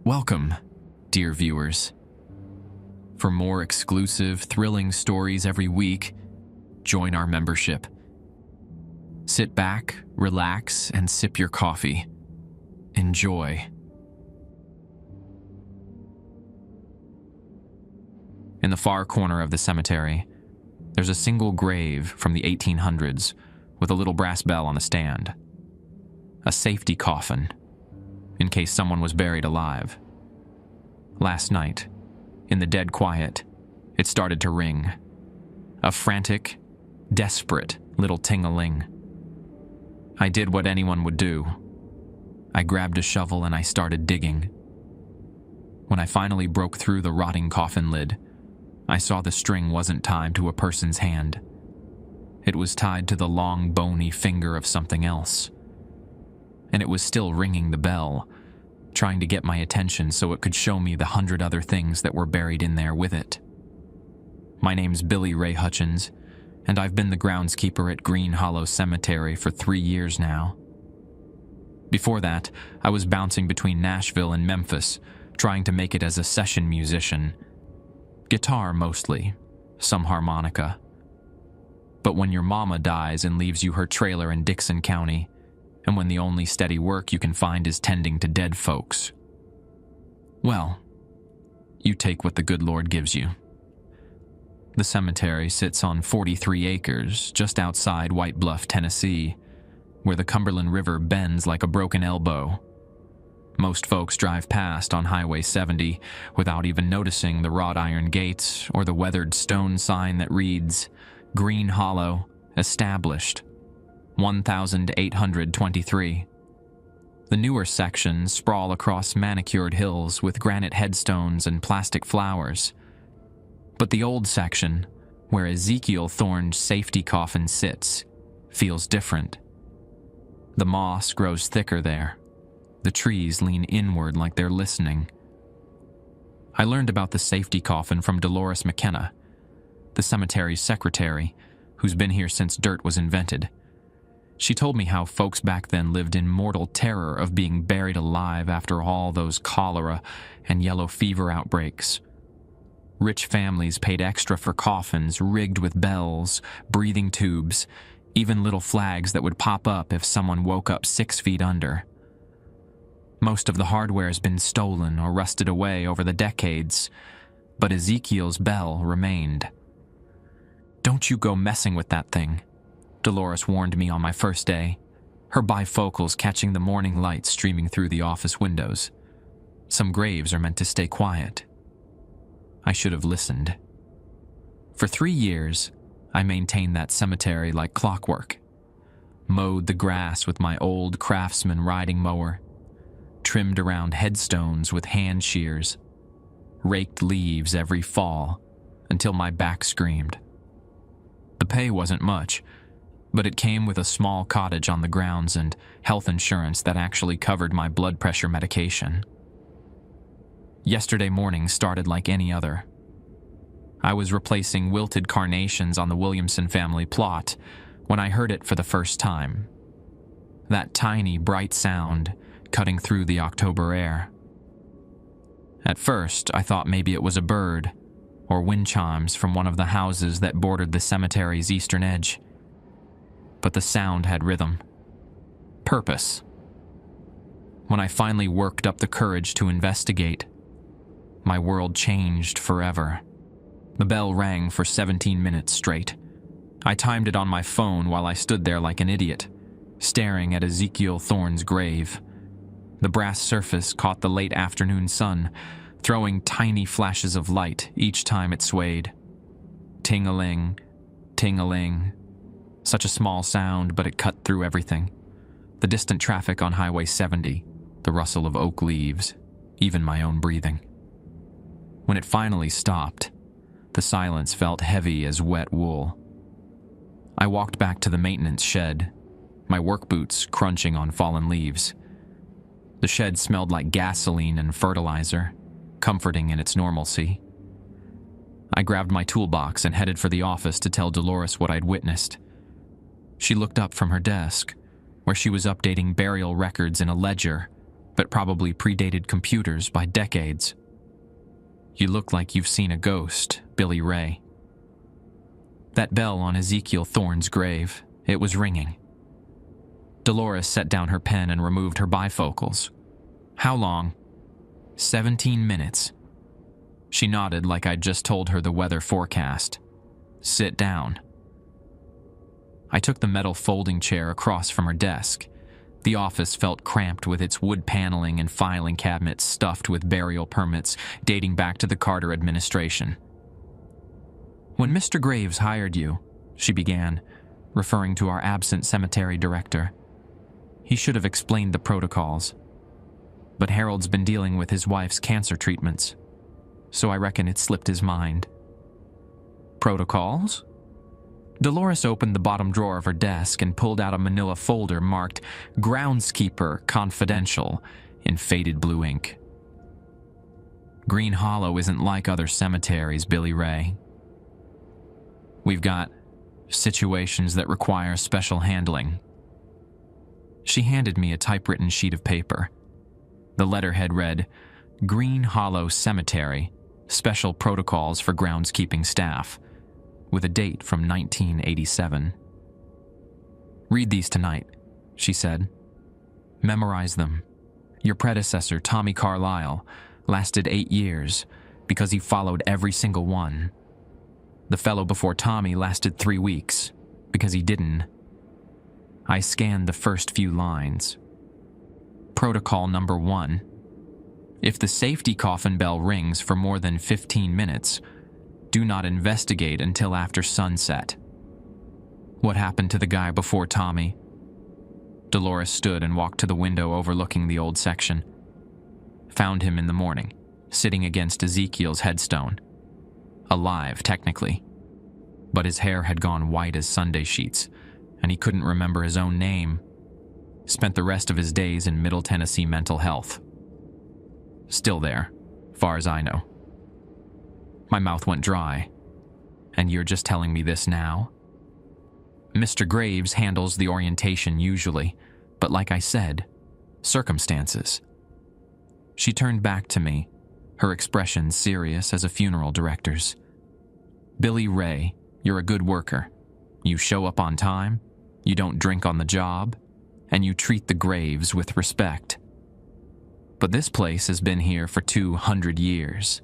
Welcome, dear viewers. For more exclusive, thrilling stories every week, join our membership. Sit back, relax, and sip your coffee. Enjoy. In the far corner of the cemetery, there's a single grave from the 1800s with a little brass bell on the stand. A safety coffin, in case someone was buried alive. Last night, in the dead quiet, it started to ring. A frantic, desperate little ting-a-ling. I did what anyone would do. I grabbed a shovel and I started digging. When I finally broke through the rotting coffin lid, I saw the string wasn't tied to a person's hand. It was tied to the long, bony finger of something else. And it was still ringing the bell, trying to get my attention so it could show me the 100 other things that were buried in there with it. My name's Billy Ray Hutchins, and I've been the groundskeeper at Green Hollow Cemetery for 3 years now. Before that, I was bouncing between Nashville and Memphis, trying to make it as a session musician. Guitar mostly, some harmonica. But when your mama dies and leaves you her trailer in Dixon County, and when the only steady work you can find is tending to dead folks, well, you take what the good Lord gives you. The cemetery sits on 43 acres just outside White Bluff, Tennessee, where the Cumberland River bends like a broken elbow. Most folks drive past on Highway 70 without even noticing the wrought iron gates or the weathered stone sign that reads, Green Hollow, Established, 1823. The newer sections sprawl across manicured hills with granite headstones and plastic flowers. But the old section, where Ezekiel Thorne's safety coffin sits, feels different. The moss grows thicker there. The trees lean inward like they're listening. I learned about the safety coffin from Dolores McKenna, the cemetery's secretary, who's been here since dirt was invented. She told me how folks back then lived in mortal terror of being buried alive after all those cholera and yellow fever outbreaks. Rich families paid extra for coffins rigged with bells, breathing tubes, even little flags that would pop up if someone woke up 6 feet under. Most of the hardware has been stolen or rusted away over the decades, but Ezekiel's bell remained. "Don't you go messing with that thing," Dolores warned me on my first day, her bifocals catching the morning light streaming through the office windows. Some graves are meant to stay quiet. I should have listened. For 3 years, I maintained that cemetery like clockwork. Mowed the grass with my old Craftsman riding mower, trimmed around headstones with hand shears, raked leaves every fall until my back screamed. The pay wasn't much, but it came with a small cottage on the grounds and health insurance that actually covered my blood pressure medication. Yesterday morning started like any other. I was replacing wilted carnations on the Williamson family plot when I heard it for the first time. That tiny, bright sound cutting through the October air. At first, I thought maybe it was a bird or wind chimes from one of the houses that bordered the cemetery's eastern edge. But the sound had rhythm, purpose. When I finally worked up the courage to investigate, my world changed forever. The bell rang for 17 minutes straight. I timed it on my phone while I stood there like an idiot, staring at Ezekiel Thorne's grave. The brass surface caught the late afternoon sun, throwing tiny flashes of light each time it swayed. Ting-a-ling, ting-a-ling. Such a small sound, but it cut through everything. The distant traffic on Highway 70, the rustle of oak leaves, even my own breathing. When it finally stopped, the silence felt heavy as wet wool. I walked back to the maintenance shed, my work boots crunching on fallen leaves. The shed smelled like gasoline and fertilizer, comforting in its normalcy. I grabbed my toolbox and headed for the office to tell Dolores what I'd witnessed. She looked up from her desk, where she was updating burial records in a ledger, but probably predated computers by decades. You look like you've seen a ghost, Billy Ray. That bell on Ezekiel Thorne's grave, it was ringing. Dolores set down her pen and removed her bifocals. How long? 17 minutes. She nodded like I'd just told her the weather forecast. Sit down. I took the metal folding chair across from her desk. The office felt cramped with its wood paneling and filing cabinets stuffed with burial permits dating back to the Carter administration. When Mr. Graves hired you, she began, referring to our absent cemetery director, he should have explained the protocols. But Harold's been dealing with his wife's cancer treatments, so I reckon it slipped his mind. Protocols? Dolores opened the bottom drawer of her desk and pulled out a manila folder marked Groundskeeper Confidential in faded blue ink. Green Hollow isn't like other cemeteries, Billy Ray. We've got situations that require special handling. She handed me a typewritten sheet of paper. The letterhead read, Green Hollow Cemetery, Special Protocols for Groundskeeping Staff, with a date from 1987. Read these tonight, she said. Memorize them. Your predecessor, Tommy Carlyle, lasted 8 years because he followed every single one. The fellow before Tommy lasted 3 weeks because he didn't. I scanned the first few lines. Protocol number 1. If the safety coffin bell rings for more than 15 minutes, do not investigate until after sunset. What happened to the guy before Tommy? Dolores stood and walked to the window overlooking the old section. Found him in the morning, sitting against Ezekiel's headstone. Alive, technically. But his hair had gone white as Sunday sheets, and he couldn't remember his own name. Spent the rest of his days in Middle Tennessee mental health. Still there, far as I know. My mouth went dry. And you're just telling me this now? Mr. Graves handles the orientation usually, but like I said, circumstances. She turned back to me, her expression serious as a funeral director's. Billy Ray, you're a good worker. You show up on time, you don't drink on the job, and you treat the graves with respect. But this place has been here for 200 years.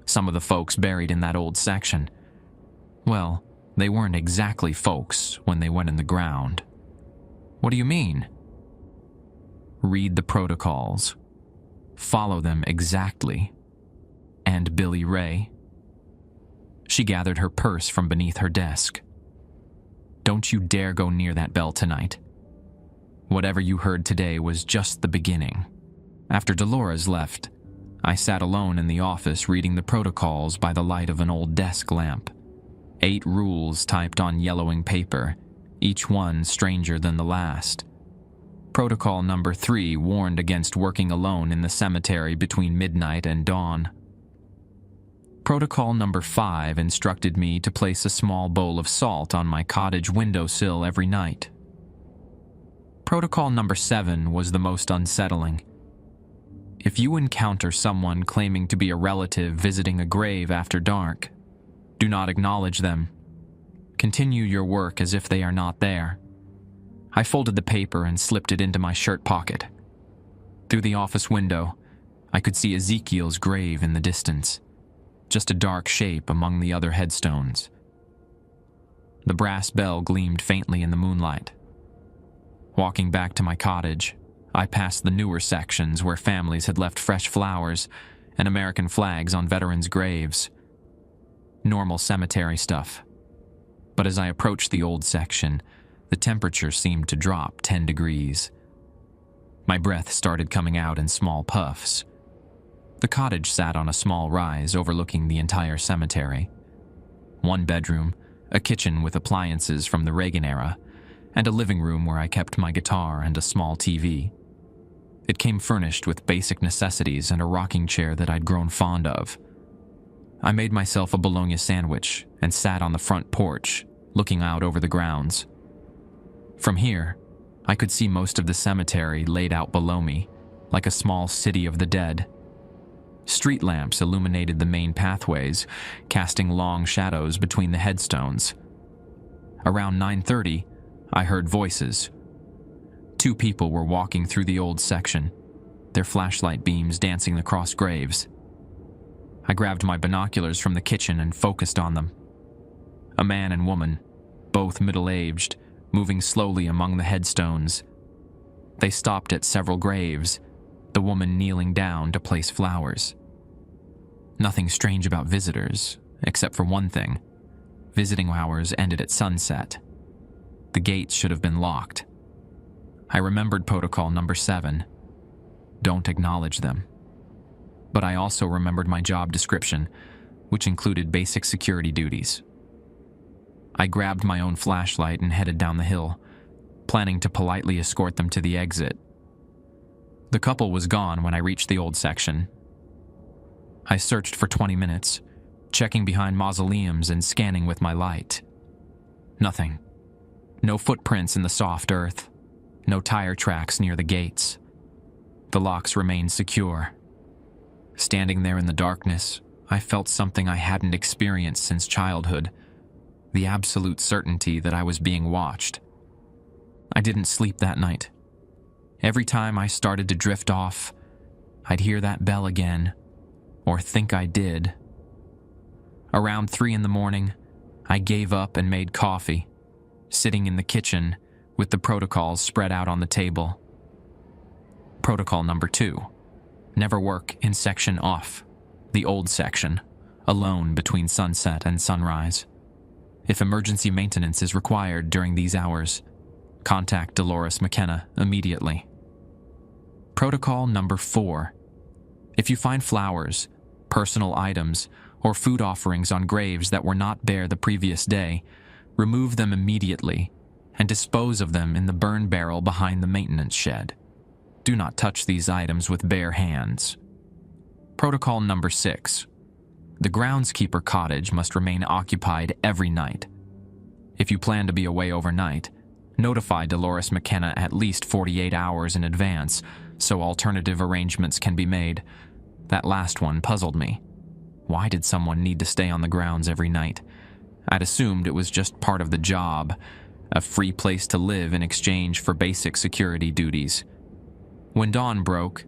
Some of the folks buried in that old section, well, they weren't exactly folks when they went in the ground. What do you mean? Read the protocols. Follow them exactly. And Billy Ray. She gathered her purse from beneath her desk. Don't you dare go near that bell tonight. Whatever you heard today was just the beginning. After Dolores left, I sat alone in the office reading the protocols by the light of an old desk lamp. 8 rules typed on yellowing paper, each one stranger than the last. Protocol number 3 warned against working alone in the cemetery between midnight and dawn. Protocol number 5 instructed me to place a small bowl of salt on my cottage windowsill every night. Protocol number 7 was the most unsettling. If you encounter someone claiming to be a relative visiting a grave after dark, do not acknowledge them. Continue your work as if they are not there. I folded the paper and slipped it into my shirt pocket. Through the office window, I could see Ezekiel's grave in the distance, just a dark shape among the other headstones. The brass bell gleamed faintly in the moonlight. Walking back to my cottage, I passed the newer sections where families had left fresh flowers and American flags on veterans' graves. Normal cemetery stuff. But as I approached the old section, the temperature seemed to drop 10 degrees. My breath started coming out in small puffs. The cottage sat on a small rise overlooking the entire cemetery. 1 bedroom, a kitchen with appliances from the Reagan era, and a living room where I kept my guitar and a small TV. It came furnished with basic necessities and a rocking chair that I'd grown fond of. I made myself a bologna sandwich and sat on the front porch, looking out over the grounds. From here, I could see most of the cemetery laid out below me, like a small city of the dead. Street lamps illuminated the main pathways, casting long shadows between the headstones. Around 9:30, I heard voices. 2 people were walking through the old section, their flashlight beams dancing across graves. I grabbed my binoculars from the kitchen and focused on them. A man and woman, both middle-aged, moving slowly among the headstones. They stopped at several graves, the woman kneeling down to place flowers. Nothing strange about visitors, except for one thing. Visiting hours ended at sunset. The gates should have been locked. I remembered protocol number 7. Don't acknowledge them. But I also remembered my job description, which included basic security duties. I grabbed my own flashlight and headed down the hill, planning to politely escort them to the exit. The couple was gone when I reached the old section. I searched for 20 minutes, checking behind mausoleums and scanning with my light. Nothing. No footprints in the soft earth. No tire tracks near the gates. The locks remained secure. Standing there in the darkness, I felt something I hadn't experienced since childhood, the absolute certainty that I was being watched. I didn't sleep that night. Every time I started to drift off, I'd hear that bell again, or think I did. Around 3 in the morning, I gave up and made coffee, sitting in the kitchen with the protocols spread out on the table. Protocol number 2. Never work in section off, the old section, alone between sunset and sunrise. If emergency maintenance is required during these hours, contact Dolores McKenna immediately. Protocol number 4. If you find flowers, personal items, or food offerings on graves that were not bare the previous day, remove them immediately and dispose of them in the burn barrel behind the maintenance shed. Do not touch these items with bare hands. Protocol number 6. The groundskeeper cottage must remain occupied every night. If you plan to be away overnight, notify Dolores McKenna at least 48 hours in advance so alternative arrangements can be made. That last one puzzled me. Why did someone need to stay on the grounds every night? I'd assumed it was just part of the job, a free place to live in exchange for basic security duties. When dawn broke,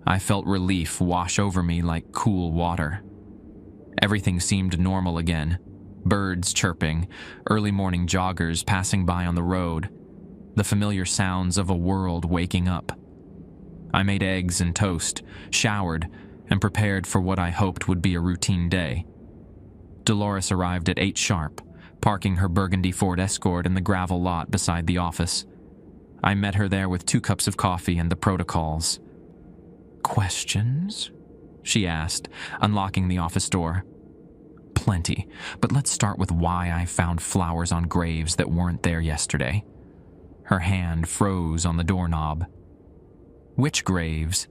I felt relief wash over me like cool water. Everything seemed normal again. Birds chirping, early morning joggers passing by on the road, the familiar sounds of a world waking up. I made eggs and toast, showered, and prepared for what I hoped would be a routine day. Dolores arrived at 8 sharp, parking her burgundy Ford Escort in the gravel lot beside the office. I met her there with 2 cups of coffee and the protocols. "Questions?" she asked, unlocking the office door. "Plenty, but let's start with why I found flowers on graves that weren't there yesterday." Her hand froze on the doorknob. "Which graves?"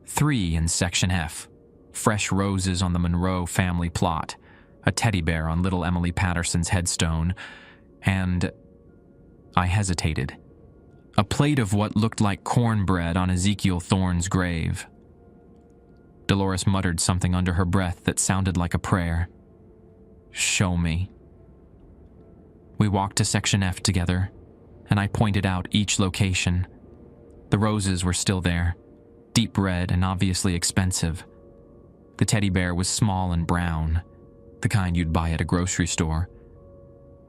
3 in Section F. Fresh roses on the Monroe family plot, a teddy bear on little Emily Patterson's headstone, and... I hesitated. A plate of what looked like cornbread on Ezekiel Thorne's grave. Dolores muttered something under her breath that sounded like a prayer. "Show me." We walked to Section F together, and I pointed out each location. The roses were still there, deep red and obviously expensive. The teddy bear was small and brown, the kind you'd buy at a grocery store.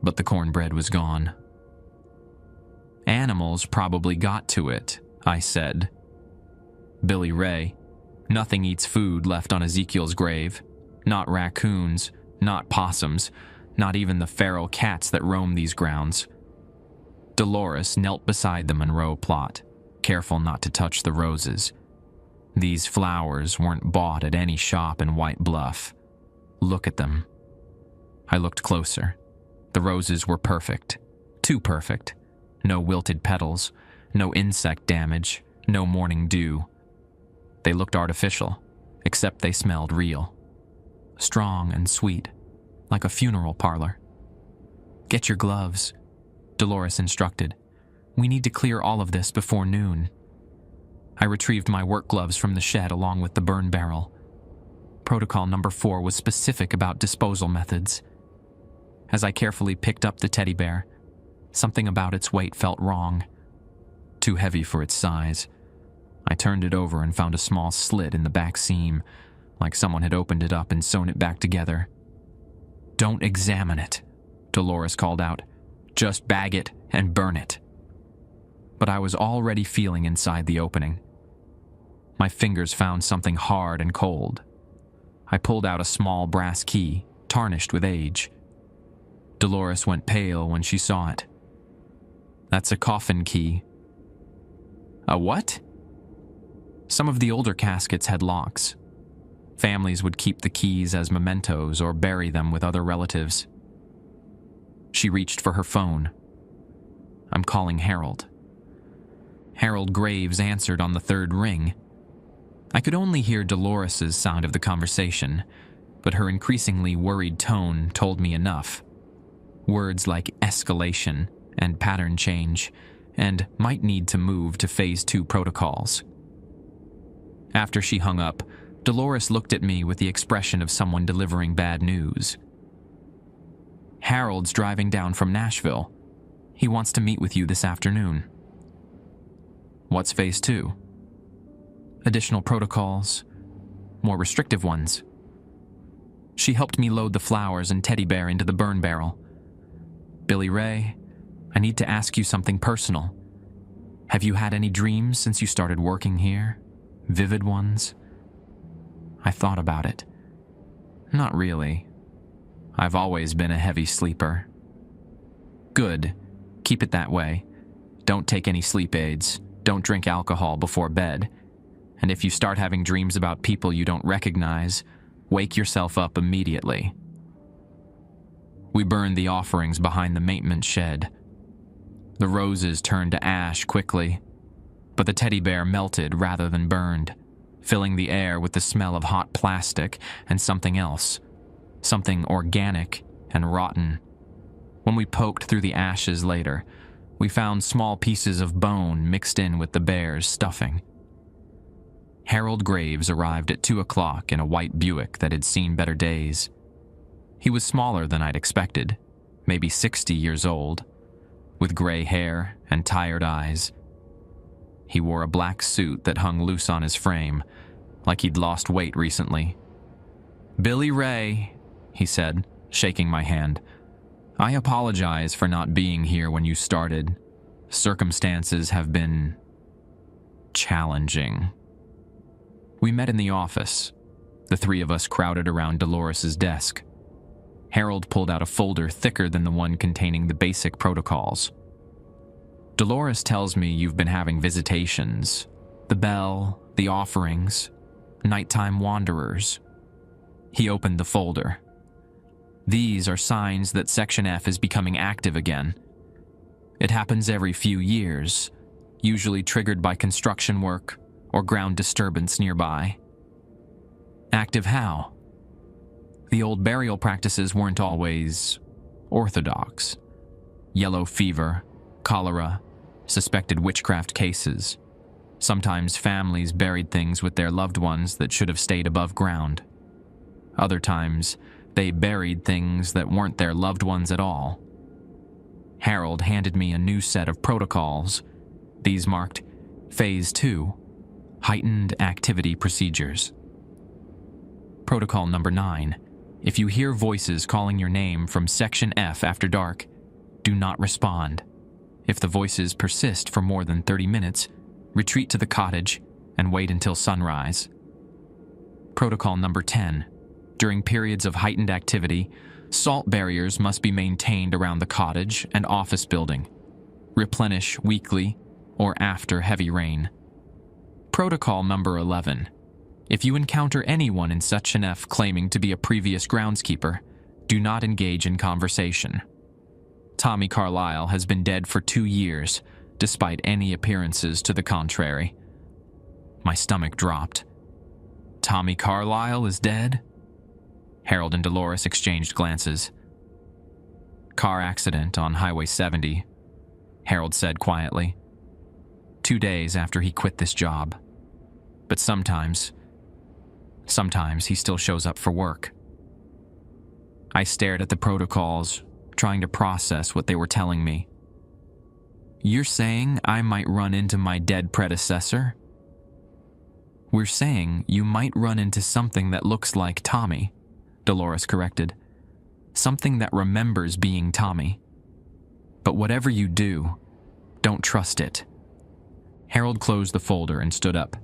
But the cornbread was gone. "Animals probably got to it," I said. "Billy Ray. Nothing eats food left on Ezekiel's grave. Not raccoons, not possums, not even the feral cats that roam these grounds." Dolores knelt beside the Monroe plot, careful not to touch the roses. These flowers weren't bought at any shop in White Bluff. Look at them. I looked closer. The roses were perfect. Too perfect. No wilted petals, no insect damage, no morning dew. They looked artificial, except they smelled real. Strong and sweet, like a funeral parlor. "Get your gloves," Dolores instructed. "We need to clear all of this before noon." I retrieved my work gloves from the shed along with the burn barrel. Protocol number 4 was specific about disposal methods. As I carefully picked up the teddy bear, something about its weight felt wrong. Too heavy for its size. I turned it over and found a small slit in the back seam, like someone had opened it up and sewn it back together. "Don't examine it," Dolores called out. "Just bag it and burn it." But I was already feeling inside the opening. My fingers found something hard and cold. I pulled out a small brass key, tarnished with age. Dolores went pale when she saw it. "That's a coffin key." "A what?" Some of the older caskets had locks. Families would keep the keys as mementos or bury them with other relatives. She reached for her phone. "I'm calling Harold." Harold Graves answered on the third ring. I could only hear Dolores's sound of the conversation, but her increasingly worried tone told me enough. Words like escalation and pattern change, and might need to move to Phase 2 protocols. After she hung up, Dolores looked at me with the expression of someone delivering bad news. "Harold's driving down from Nashville. He wants to meet with you this afternoon." "What's Phase 2? "Additional protocols, more restrictive ones." She helped me load the flowers and teddy bear into the burn barrel. "Billy Ray, I need to ask you something personal. Have you had any dreams since you started working here? Vivid ones?" I thought about it. "Not really. I've always been a heavy sleeper." "Good. Keep it that way. Don't take any sleep aids. Don't drink alcohol before bed. And if you start having dreams about people you don't recognize, wake yourself up immediately." We burned the offerings behind the maintenance shed. The roses turned to ash quickly, but the teddy bear melted rather than burned, filling the air with the smell of hot plastic and something else, something organic and rotten. When we poked through the ashes later, we found small pieces of bone mixed in with the bear's stuffing. Harold Graves arrived at 2 o'clock in a white Buick that had seen better days. He was smaller than I'd expected, maybe 60 years old, with gray hair and tired eyes. He wore a black suit that hung loose on his frame, like he'd lost weight recently. "Billy Ray," he said, shaking my hand. "I apologize for not being here when you started. Circumstances have been challenging." We met in the office. The three of us crowded around Dolores's desk. Harold pulled out a folder thicker than the one containing the basic protocols. "Dolores tells me you've been having visitations. The bell, the offerings, nighttime wanderers." He opened the folder. "These are signs that Section F is becoming active again. It happens every few years, usually triggered by construction work or ground disturbance nearby." "Active how?" "The old burial practices weren't always orthodox. Yellow fever, cholera, suspected witchcraft cases. Sometimes families buried things with their loved ones that should have stayed above ground. Other times, they buried things that weren't their loved ones at all." Harold handed me a new set of protocols. These marked Phase 2, Heightened Activity Procedures. Protocol number 9. If you hear voices calling your name from Section F after dark, do not respond. If the voices persist for more than 30 minutes, retreat to the cottage and wait until sunrise. Protocol number 10. During periods of heightened activity, salt barriers must be maintained around the cottage and office building. Replenish weekly or after heavy rain. Protocol number 11. If you encounter anyone in Section F claiming to be a previous groundskeeper, do not engage in conversation. Tommy Carlisle has been dead for 2 years, despite any appearances to the contrary. My stomach dropped. "Tommy Carlisle is dead?" Harold and Dolores exchanged glances. "Car accident on Highway 70, Harold said quietly. 2 days after he quit this job. but sometimes he still shows up for work. I stared at the protocols, trying to process what they were telling me. You're saying I might run into my dead predecessor? We're saying you might run into something that looks like Tommy, Dolores corrected. Something that remembers being Tommy. But whatever you do, don't trust it. Harold closed the folder and stood up.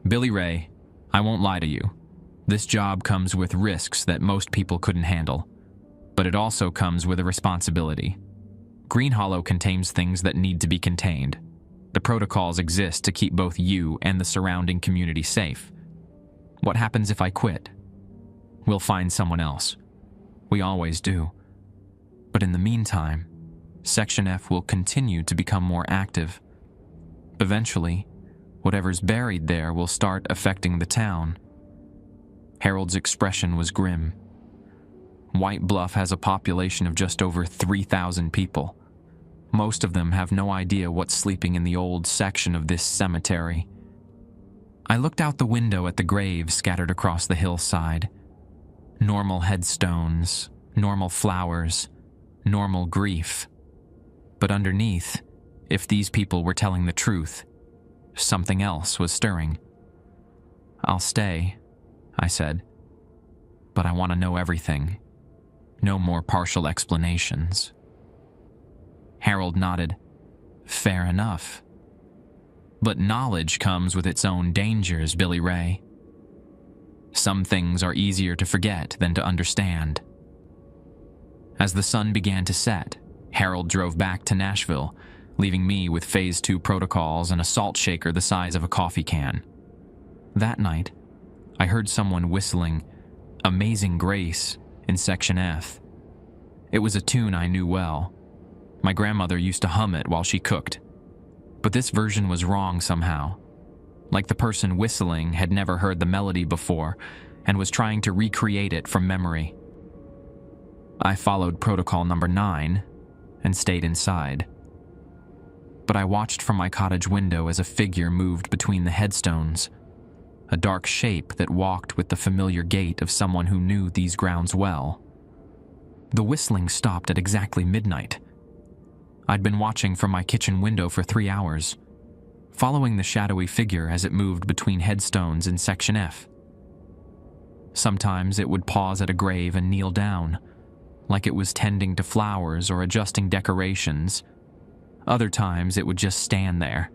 Billy Ray, I won't lie to you. This job comes with risks that most people couldn't handle. But it also comes with a responsibility. Green Hollow contains things that need to be contained. The protocols exist to keep both you and the surrounding community safe. What happens if I quit? We'll find someone else. We always do. But in the meantime, Section F will continue to become more active. Eventually, whatever's buried there will start affecting the town. Harold's expression was grim. White Bluff has a population of just over 3,000 people. Most of them have no idea what's sleeping in the old section of this cemetery. I looked out the window at the graves scattered across the hillside. Normal headstones, normal flowers, normal grief. But underneath, if these people were telling the truth, something else was stirring. I'll stay, I said. But I want to know everything. No more partial explanations. Harold nodded. Fair enough. But knowledge comes with its own dangers, Billy Ray. Some things are easier to forget than to understand. As the sun began to set, Harold drove back to Nashville, leaving me with Phase 2 protocols and a salt shaker the size of a coffee can. That night, I heard someone whistling Amazing Grace in Section F. It was a tune I knew well. My grandmother used to hum it while she cooked. But this version was wrong somehow. Like the person whistling had never heard the melody before and was trying to recreate it from memory. I followed protocol number 9 and stayed inside. But I watched from my cottage window as a figure moved between the headstones, a dark shape that walked with the familiar gait of someone who knew these grounds well. The whistling stopped at exactly midnight. I'd been watching from my kitchen window for 3 hours, following the shadowy figure as it moved between headstones in Section F. Sometimes it would pause at a grave and kneel down, like it was tending to flowers or adjusting decorations. Other times it would just stand there,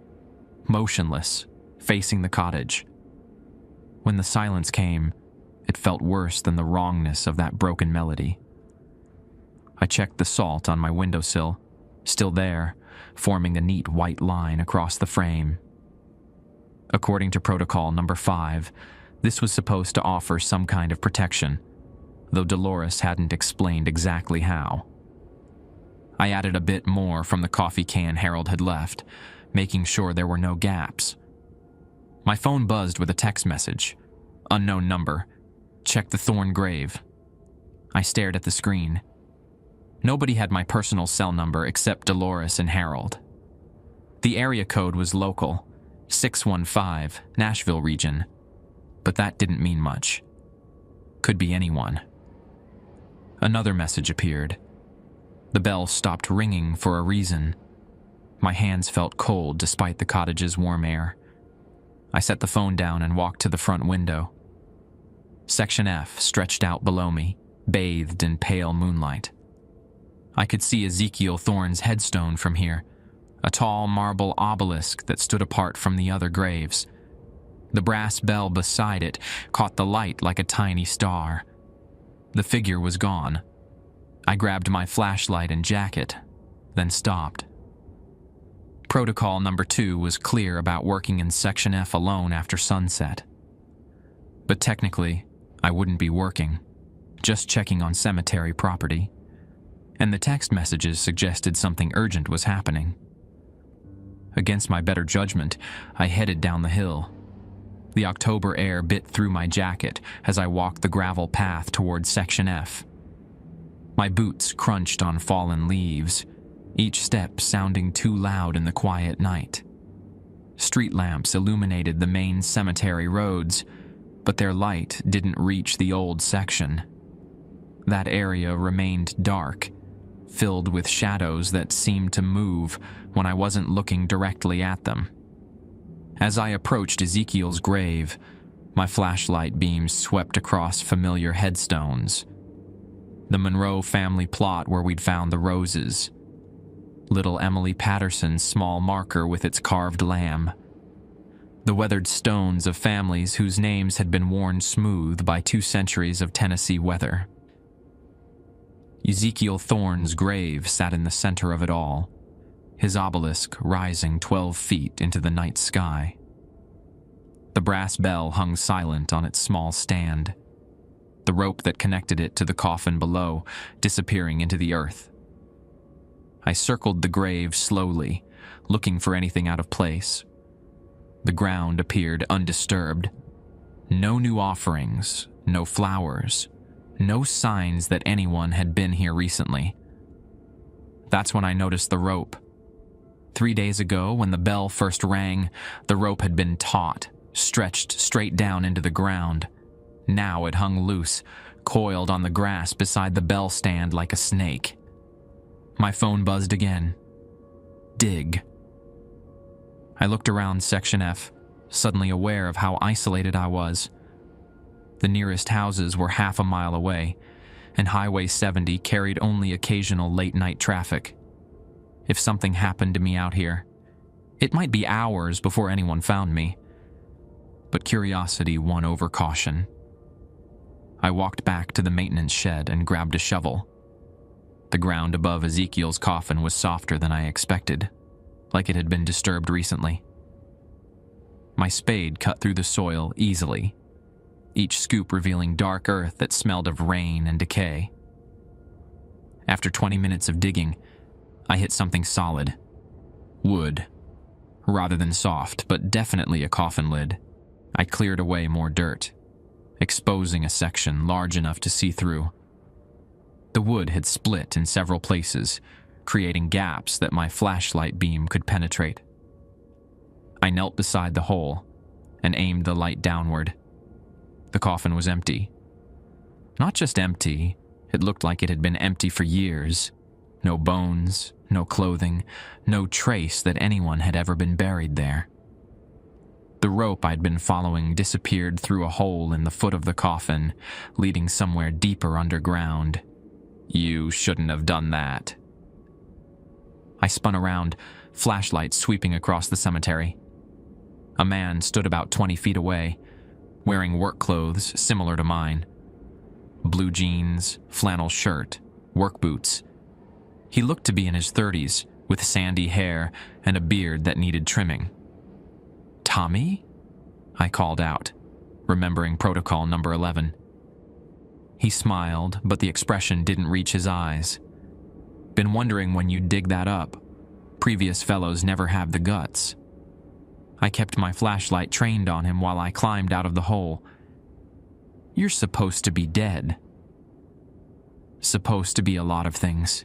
motionless, facing the cottage. When the silence came, it felt worse than the wrongness of that broken melody. I checked the salt on my windowsill, still there, forming a neat white line across the frame. According to protocol number 5, this was supposed to offer some kind of protection, though Dolores hadn't explained exactly how. I added a bit more from the coffee can Harold had left, making sure there were no gaps. My phone buzzed with a text message. Unknown number. Check the Thorn grave. I stared at the screen. Nobody had my personal cell number except Dolores and Harold. The area code was local, 615, Nashville region. But that didn't mean much. Could be anyone. Another message appeared. The bell stopped ringing for a reason. My hands felt cold despite the cottage's warm air. I set the phone down and walked to the front window. Section F stretched out below me, bathed in pale moonlight. I could see Ezekiel Thorne's headstone from here, a tall marble obelisk that stood apart from the other graves. The brass bell beside it caught the light like a tiny star. The figure was gone. I grabbed my flashlight and jacket, then stopped. Protocol number 2 was clear about working in Section F alone after sunset. But technically, I wouldn't be working, just checking on cemetery property. And the text messages suggested something urgent was happening. Against my better judgment, I headed down the hill. The October air bit through my jacket as I walked the gravel path toward Section F. My boots crunched on fallen leaves, each step sounding too loud in the quiet night. street lamps illuminated the main cemetery roads, but their light didn't reach the old section. That area remained dark, filled with shadows that seemed to move when I wasn't looking directly at them. As I approached Ezekiel's grave, my flashlight beams swept across familiar headstones. The Monroe family plot where we'd found the roses. Little Emily Patterson's small marker with its carved lamb. The weathered stones of families whose names had been worn smooth by 2 centuries of Tennessee weather. Ezekiel Thorne's grave sat in the center of it all, his obelisk rising 12 feet into the night sky. The brass bell hung silent on its small stand, the rope that connected it to the coffin below disappearing into the earth. I circled the grave slowly, looking for anything out of place. The ground appeared undisturbed. No new offerings, no flowers, no signs that anyone had been here recently. That's when I noticed the rope. 3 days ago, when the bell first rang, the rope had been taut, stretched straight down into the ground. Now it hung loose, coiled on the grass beside the bell stand like a snake. My phone buzzed again. Dig. I looked around Section F, suddenly aware of how isolated I was. The nearest houses were half a mile away, and Highway 70 carried only occasional late-night traffic. If something happened to me out here, it might be hours before anyone found me. But curiosity won over caution. I walked back to the maintenance shed and grabbed a shovel. The ground above Ezekiel's coffin was softer than I expected, like it had been disturbed recently. My spade cut through the soil easily, each scoop revealing dark earth that smelled of rain and decay. After 20 minutes of digging, I hit something solid. Wood. Rather than soft, but definitely a coffin lid. I cleared away more dirt, exposing a section large enough to see through. The wood had split in several places, creating gaps that my flashlight beam could penetrate. I knelt beside the hole and aimed the light downward. The coffin was empty. Not just empty, it looked like it had been empty for years. No bones, no clothing, no trace that anyone had ever been buried there. The rope I'd been following disappeared through a hole in the foot of the coffin, leading somewhere deeper underground. You shouldn't have done that. I spun around, flashlight sweeping across the cemetery. A man stood about 20 feet away, wearing work clothes similar to mine. Blue jeans, flannel shirt, work boots. He looked to be in his 30s, with sandy hair and a beard that needed trimming. "Tommy?" I called out, remembering protocol number 11. He smiled, but the expression didn't reach his eyes. "Been wondering when you'd dig that up. Previous fellows never have the guts." I kept my flashlight trained on him while I climbed out of the hole. "You're supposed to be dead." "Supposed to be a lot of things."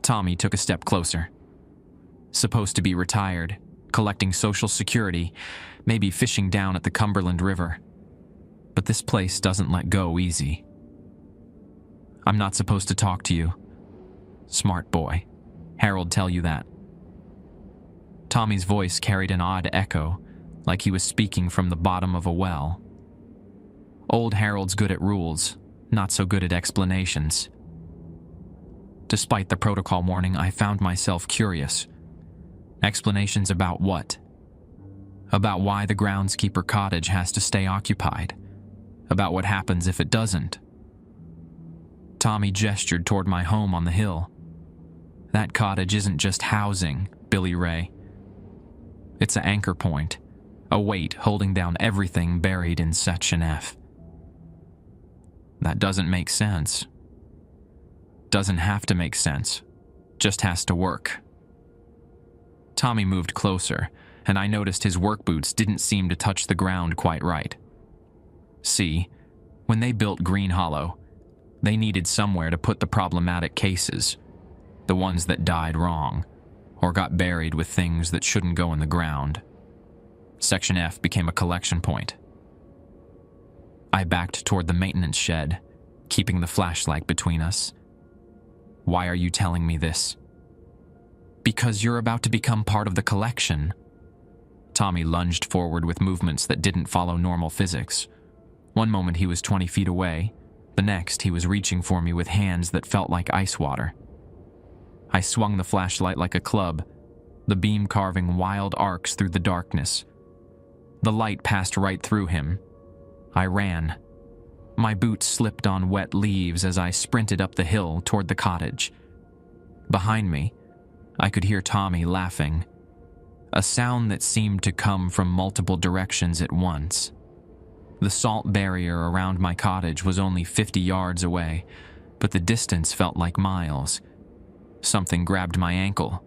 Tommy took a step closer. "Supposed to be retired, collecting Social Security, maybe fishing down at the Cumberland River. But this place doesn't let go easy." "I'm not supposed to talk to you." "Smart boy. Harold tell you that." Tommy's voice carried an odd echo, like he was speaking from the bottom of a well. Old Harold's good at rules, not so good at explanations. Despite the protocol warning, I found myself curious. Explanations about what? About why the groundskeeper cottage has to stay occupied. About what happens if it doesn't. Tommy gestured toward my home on the hill. "That cottage isn't just housing, Billy Ray. It's an anchor point, a weight holding down everything buried in Section F." "That doesn't make sense." "Doesn't have to make sense. Just has to work." Tommy moved closer, and I noticed his work boots didn't seem to touch the ground quite right. See, when they built Green Hollow, they needed somewhere to put the problematic cases, the ones that died wrong, or got buried with things that shouldn't go in the ground. Section F became a collection point. I backed toward the maintenance shed, keeping the flashlight between us. Why are you telling me this? Because you're about to become part of the collection. Tommy lunged forward with movements that didn't follow normal physics. One moment he was 20 feet away, the next he was reaching for me with hands that felt like ice water. I swung the flashlight like a club, the beam carving wild arcs through the darkness. The light passed right through him. I ran. My boots slipped on wet leaves as I sprinted up the hill toward the cottage. Behind me, I could hear Tommy laughing, a sound that seemed to come from multiple directions at once. The salt barrier around my cottage was only 50 yards away, but the distance felt like miles. Something grabbed my ankle.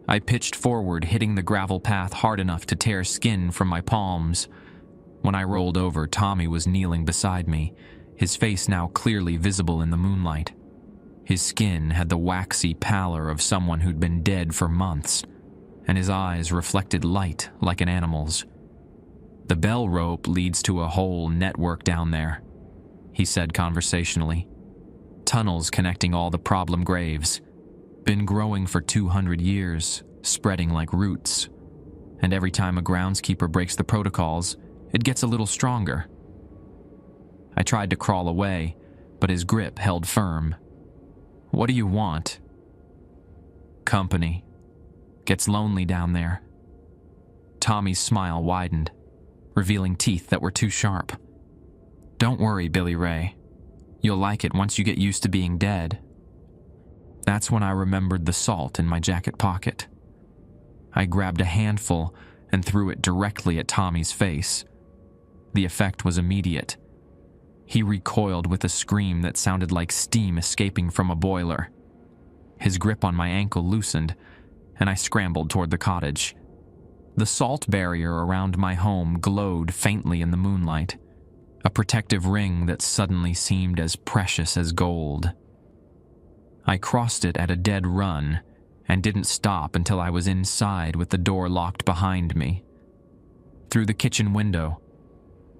I pitched forward, hitting the gravel path hard enough to tear skin from my palms. When I rolled over, Tommy was kneeling beside me, his face now clearly visible in the moonlight. His skin had the waxy pallor of someone who'd been dead for months, and his eyes reflected light like an animal's. The bell rope leads to a whole network down there, he said conversationally. Tunnels connecting all the problem graves. Been growing for 200 years, spreading like roots. And every time a groundskeeper breaks the protocols, it gets a little stronger. I tried to crawl away, but his grip held firm. What do you want? Company. Gets lonely down there. Tommy's smile widened, revealing teeth that were too sharp. Don't worry, Billy Ray. You'll like it once you get used to being dead. That's when I remembered the salt in my jacket pocket. I grabbed a handful and threw it directly at Tommy's face. The effect was immediate. He recoiled with a scream that sounded like steam escaping from a boiler. His grip on my ankle loosened, and I scrambled toward the cottage. The salt barrier around my home glowed faintly in the moonlight, a protective ring that suddenly seemed as precious as gold. I crossed it at a dead run and didn't stop until I was inside with the door locked behind me. Through the kitchen window,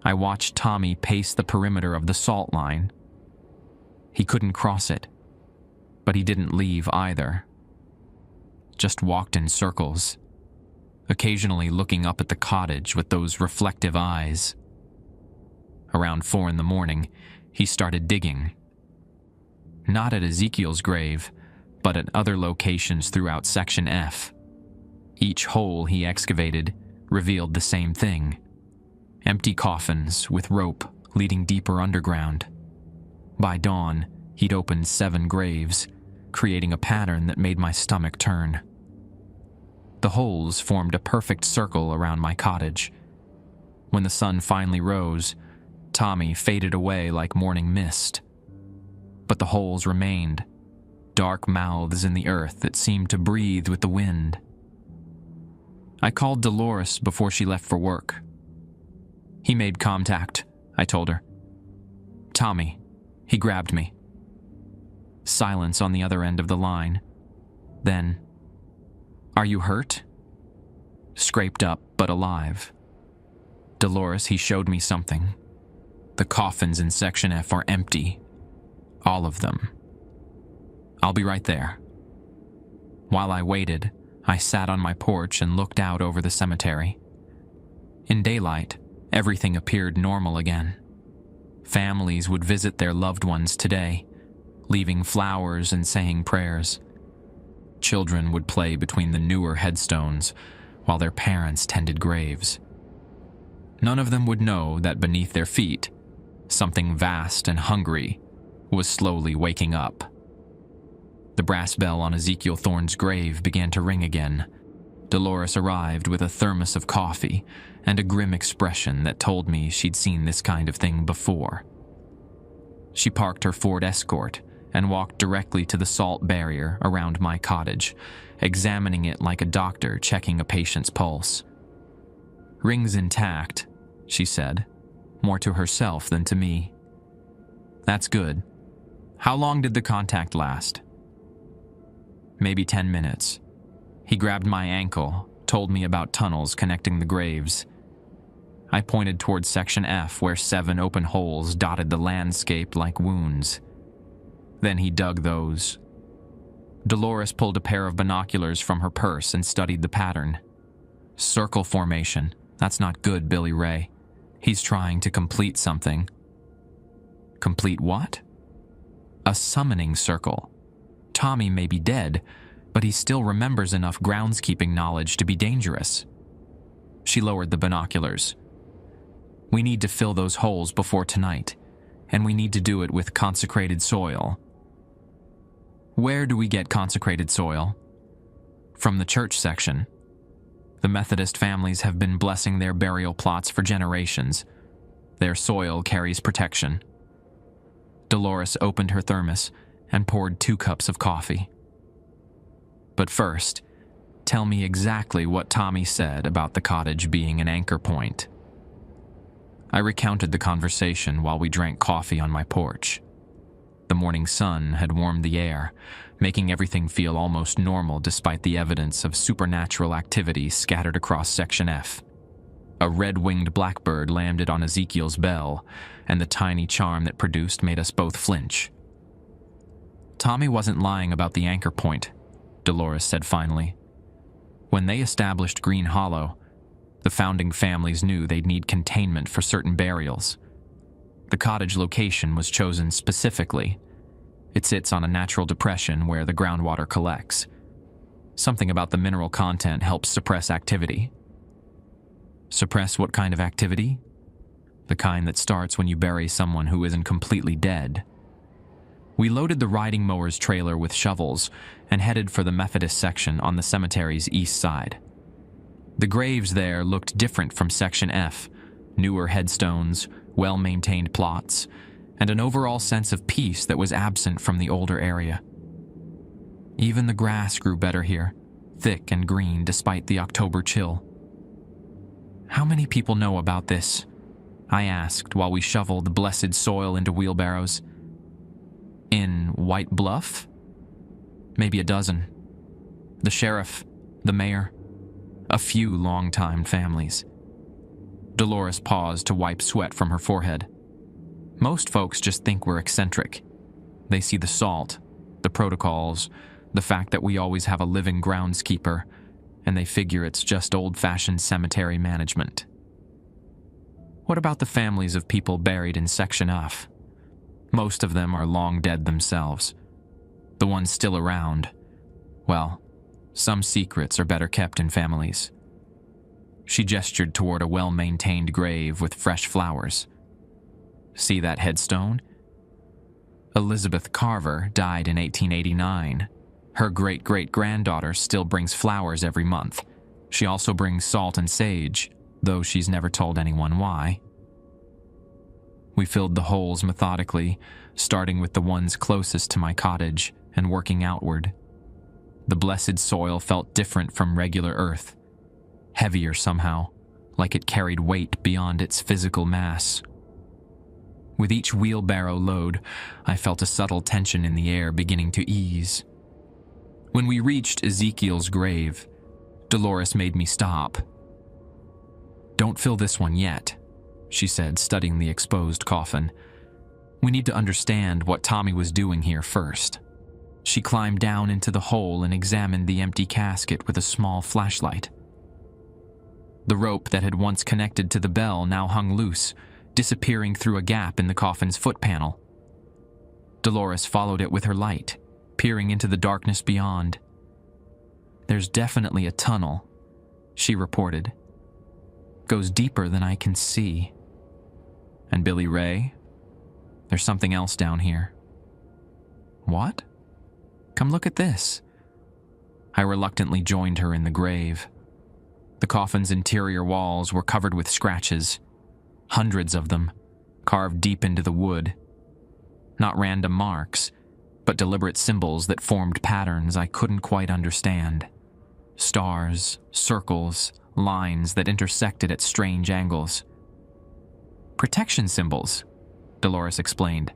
I watched Tommy pace the perimeter of the salt line. He couldn't cross it, but he didn't leave either. Just walked in circles, occasionally looking up at the cottage with those reflective eyes. Around 4 a.m, he started digging. Not at Ezekiel's grave, but at other locations throughout Section F. Each hole he excavated revealed the same thing: empty coffins with rope leading deeper underground. By dawn, he'd opened 7 graves, creating a pattern that made my stomach turn. The holes formed a perfect circle around my cottage. When the sun finally rose, Tommy faded away like morning mist. But the holes remained, dark mouths in the earth that seemed to breathe with the wind. I called Dolores before she left for work. He made contact, I told her. Tommy, he grabbed me. Silence on the other end of the line. Then, are you hurt? Scraped up, but alive. Dolores, he showed me something. The coffins in Section F are empty. All of them. I'll be right there. While I waited, I sat on my porch and looked out over the cemetery. In daylight, everything appeared normal again. Families would visit their loved ones today, leaving flowers and saying prayers. Children would play between the newer headstones while their parents tended graves. None of them would know that beneath their feet, something vast and hungry was slowly waking up. The brass bell on Ezekiel Thorne's grave began to ring again. Dolores arrived with a thermos of coffee and a grim expression that told me she'd seen this kind of thing before. She parked her Ford Escort and walked directly to the salt barrier around my cottage, examining it like a doctor checking a patient's pulse. "Ring's intact," she said, more to herself than to me. "That's good. How long did the contact last?" "Maybe 10 minutes. He grabbed my ankle, told me about tunnels connecting the graves. I pointed towards Section F, where 7 open holes dotted the landscape like wounds. Then he dug those. Dolores pulled a pair of binoculars from her purse and studied the pattern. Circle formation. That's not good, Billy Ray. He's trying to complete something. Complete what? A summoning circle. Tommy may be dead, but he still remembers enough groundskeeping knowledge to be dangerous. She lowered the binoculars. We need to fill those holes before tonight, and we need to do it with consecrated soil. Where do we get consecrated soil? From the church section. The Methodist families have been blessing their burial plots for generations. Their soil carries protection. Dolores opened her thermos and poured 2 cups of coffee. But first, tell me exactly what Tommy said about the cottage being an anchor point. I recounted the conversation while we drank coffee on my porch. The morning sun had warmed the air, making everything feel almost normal despite the evidence of supernatural activity scattered across Section F. A red-winged blackbird landed on Ezekiel's bell, and the tiny charm that produced made us both flinch. Tommy wasn't lying about the anchor point, Dolores said finally. When they established Green Hollow, the founding families knew they'd need containment for certain burials. The cottage location was chosen specifically. It sits on a natural depression where the groundwater collects. Something about the mineral content helps suppress activity. Suppress what kind of activity? The kind that starts when you bury someone who isn't completely dead. We loaded the riding mower's trailer with shovels and headed for the Methodist section on the cemetery's east side. The graves there looked different from Section F, newer headstones, well-maintained plots, and an overall sense of peace that was absent from the older area. Even the grass grew better here, thick and green despite the October chill. How many people know about this? I asked while we shoveled the blessed soil into wheelbarrows. In White Bluff? Maybe a dozen. The sheriff, the mayor, a few long-time families. Dolores paused to wipe sweat from her forehead. Most folks just think we're eccentric. They see the salt, the protocols, the fact that we always have a living groundskeeper, and they figure it's just old-fashioned cemetery management. What about the families of people buried in Section F? Most of them are long dead themselves. The ones still around, well, some secrets are better kept in families. She gestured toward a well-maintained grave with fresh flowers. See that headstone? Elizabeth Carver died in 1889. Her great-great-granddaughter still brings flowers every month. She also brings salt and sage, though she's never told anyone why. We filled the holes methodically, starting with the ones closest to my cottage and working outward. The blessed soil felt different from regular earth, heavier somehow, like it carried weight beyond its physical mass. With each wheelbarrow load, I felt a subtle tension in the air beginning to ease. When we reached Ezekiel's grave, Dolores made me stop. "Don't fill this one yet," she said, studying the exposed coffin. "We need to understand what Tommy was doing here first." She climbed down into the hole and examined the empty casket with a small flashlight. The rope that had once connected to the bell now hung loose, disappearing through a gap in the coffin's foot panel. Dolores followed it with her light, peering into the darkness beyond. "There's definitely a tunnel," she reported. "Goes deeper than I can see. And Billy Ray, there's something else down here." "What?" "Come look at this." I reluctantly joined her in the grave. The coffin's interior walls were covered with scratches, hundreds of them, carved deep into the wood. Not random marks, but deliberate symbols that formed patterns I couldn't quite understand. Stars, circles, lines that intersected at strange angles. "Protection symbols," Dolores explained.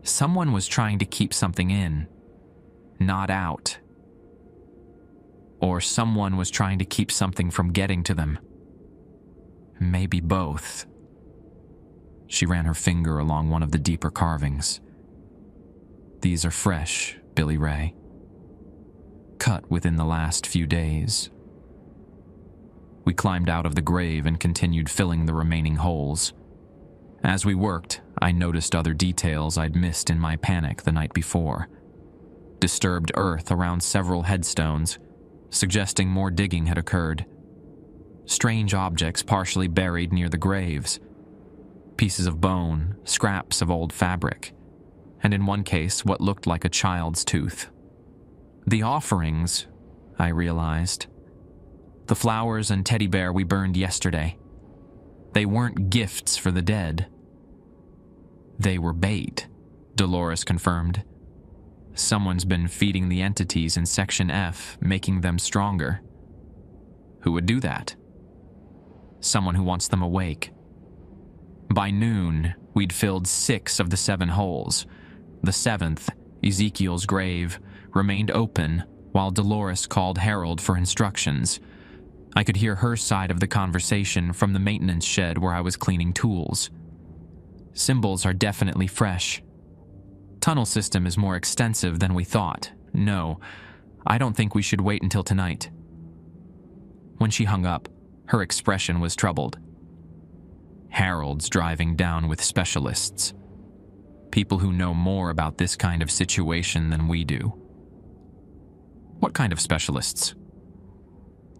"Someone was trying to keep something in, not out. Or someone was trying to keep something from getting to them. maybe both. She ran her finger along one of the deeper carvings. These are fresh, Billy Ray. Cut within the last few days. We climbed out of the grave and continued filling the remaining holes. As we worked, I noticed other details I'd missed in my panic the night before. Disturbed earth around several headstones, suggesting more digging had occurred. Strange objects partially buried near the graves. Pieces of bone, scraps of old fabric, and in one case, what looked like a child's tooth. The offerings, I realized. The flowers and teddy bear we burned yesterday. They weren't gifts for the dead. They were bait, Dolores confirmed. Someone's been feeding the entities in Section F, making them stronger. Who would do that? Someone who wants them awake. By noon, we'd filled 6 of the 7 holes. The 7th, Ezekiel's grave, remained open while Dolores called Harold for instructions. I could hear her side of the conversation from the maintenance shed where I was cleaning tools. Symbols are definitely fresh. Tunnel system is more extensive than we thought. No, I don't think we should wait until tonight. When she hung up, her expression was troubled. Harold's driving down with specialists. People who know more about this kind of situation than we do. What kind of specialists?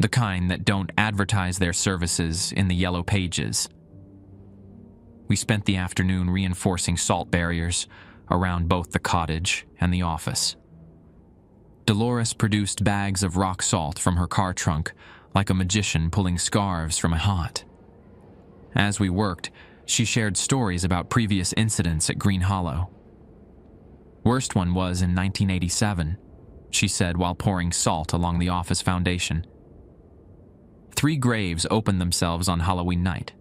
The kind that don't advertise their services in the yellow pages. We spent the afternoon reinforcing salt barriers around both the cottage and the office. Dolores produced bags of rock salt from her car trunk, like a magician pulling scarves from a hat. As we worked, she shared stories about previous incidents at Green Hollow. Worst one was in 1987, she said while pouring salt along the office foundation. 3 graves opened themselves on Halloween night.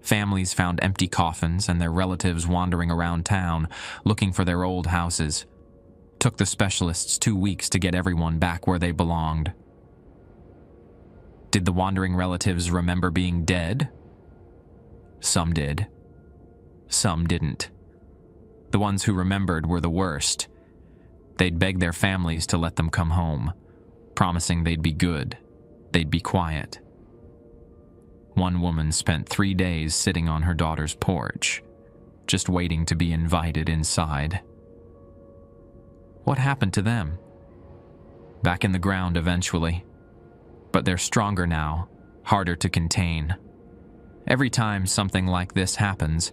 Families found empty coffins and their relatives wandering around town looking for their old houses. Took the specialists 2 weeks to get everyone back where they belonged. Did the wandering relatives remember being dead? Some did. Some didn't. The ones who remembered were the worst. They'd beg their families to let them come home, promising they'd be good, they'd be quiet. One woman spent 3 days sitting on her daughter's porch, just waiting to be invited inside. What happened to them? Back in the ground eventually. But they're stronger now, harder to contain. Every time something like this happens,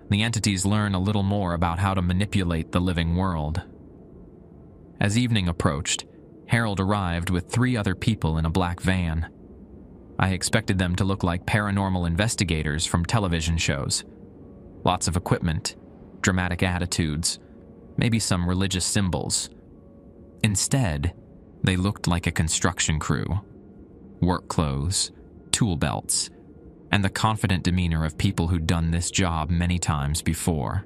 the entities learn a little more about how to manipulate the living world. As evening approached, Harold arrived with 3 other people in a black van. I expected them to look like paranormal investigators from television shows. Lots of equipment, dramatic attitudes, maybe some religious symbols. Instead, they looked like a construction crew. Work clothes, tool belts, and the confident demeanor of people who'd done this job many times before.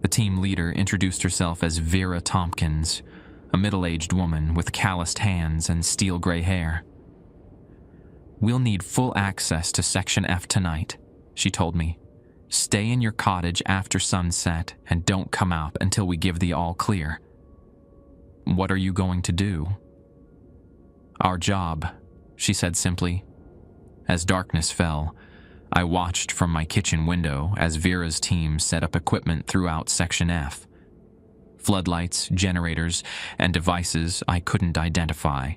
The team leader introduced herself as Vera Tompkins, a middle-aged woman with calloused hands and steel gray hair. "We'll need full access to Section F tonight," she told me. "Stay in your cottage after sunset and don't come out until we give the all clear." "What are you going to do?" "Our job," she said simply. As darkness fell, I watched from my kitchen window as Vera's team set up equipment throughout Section F. Floodlights, generators, and devices I couldn't identify.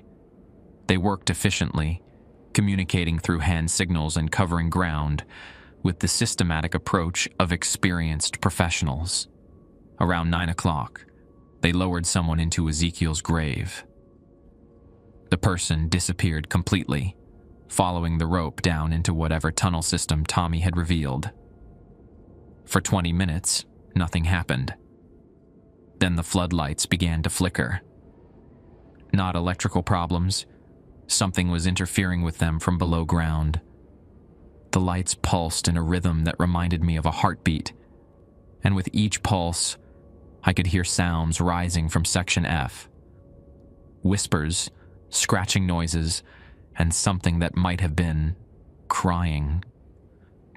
They worked efficiently, communicating through hand signals and covering ground with the systematic approach of experienced professionals. Around 9 o'clock, they lowered someone into Ezekiel's grave. The person disappeared completely, following the rope down into whatever tunnel system Tommy had revealed. For 20 minutes, nothing happened. Then the floodlights began to flicker. Not electrical problems. Something was interfering with them from below ground. The lights pulsed in a rhythm that reminded me of a heartbeat, and with each pulse, I could hear sounds rising from Section F. Whispers, scratching noises, and something that might have been crying.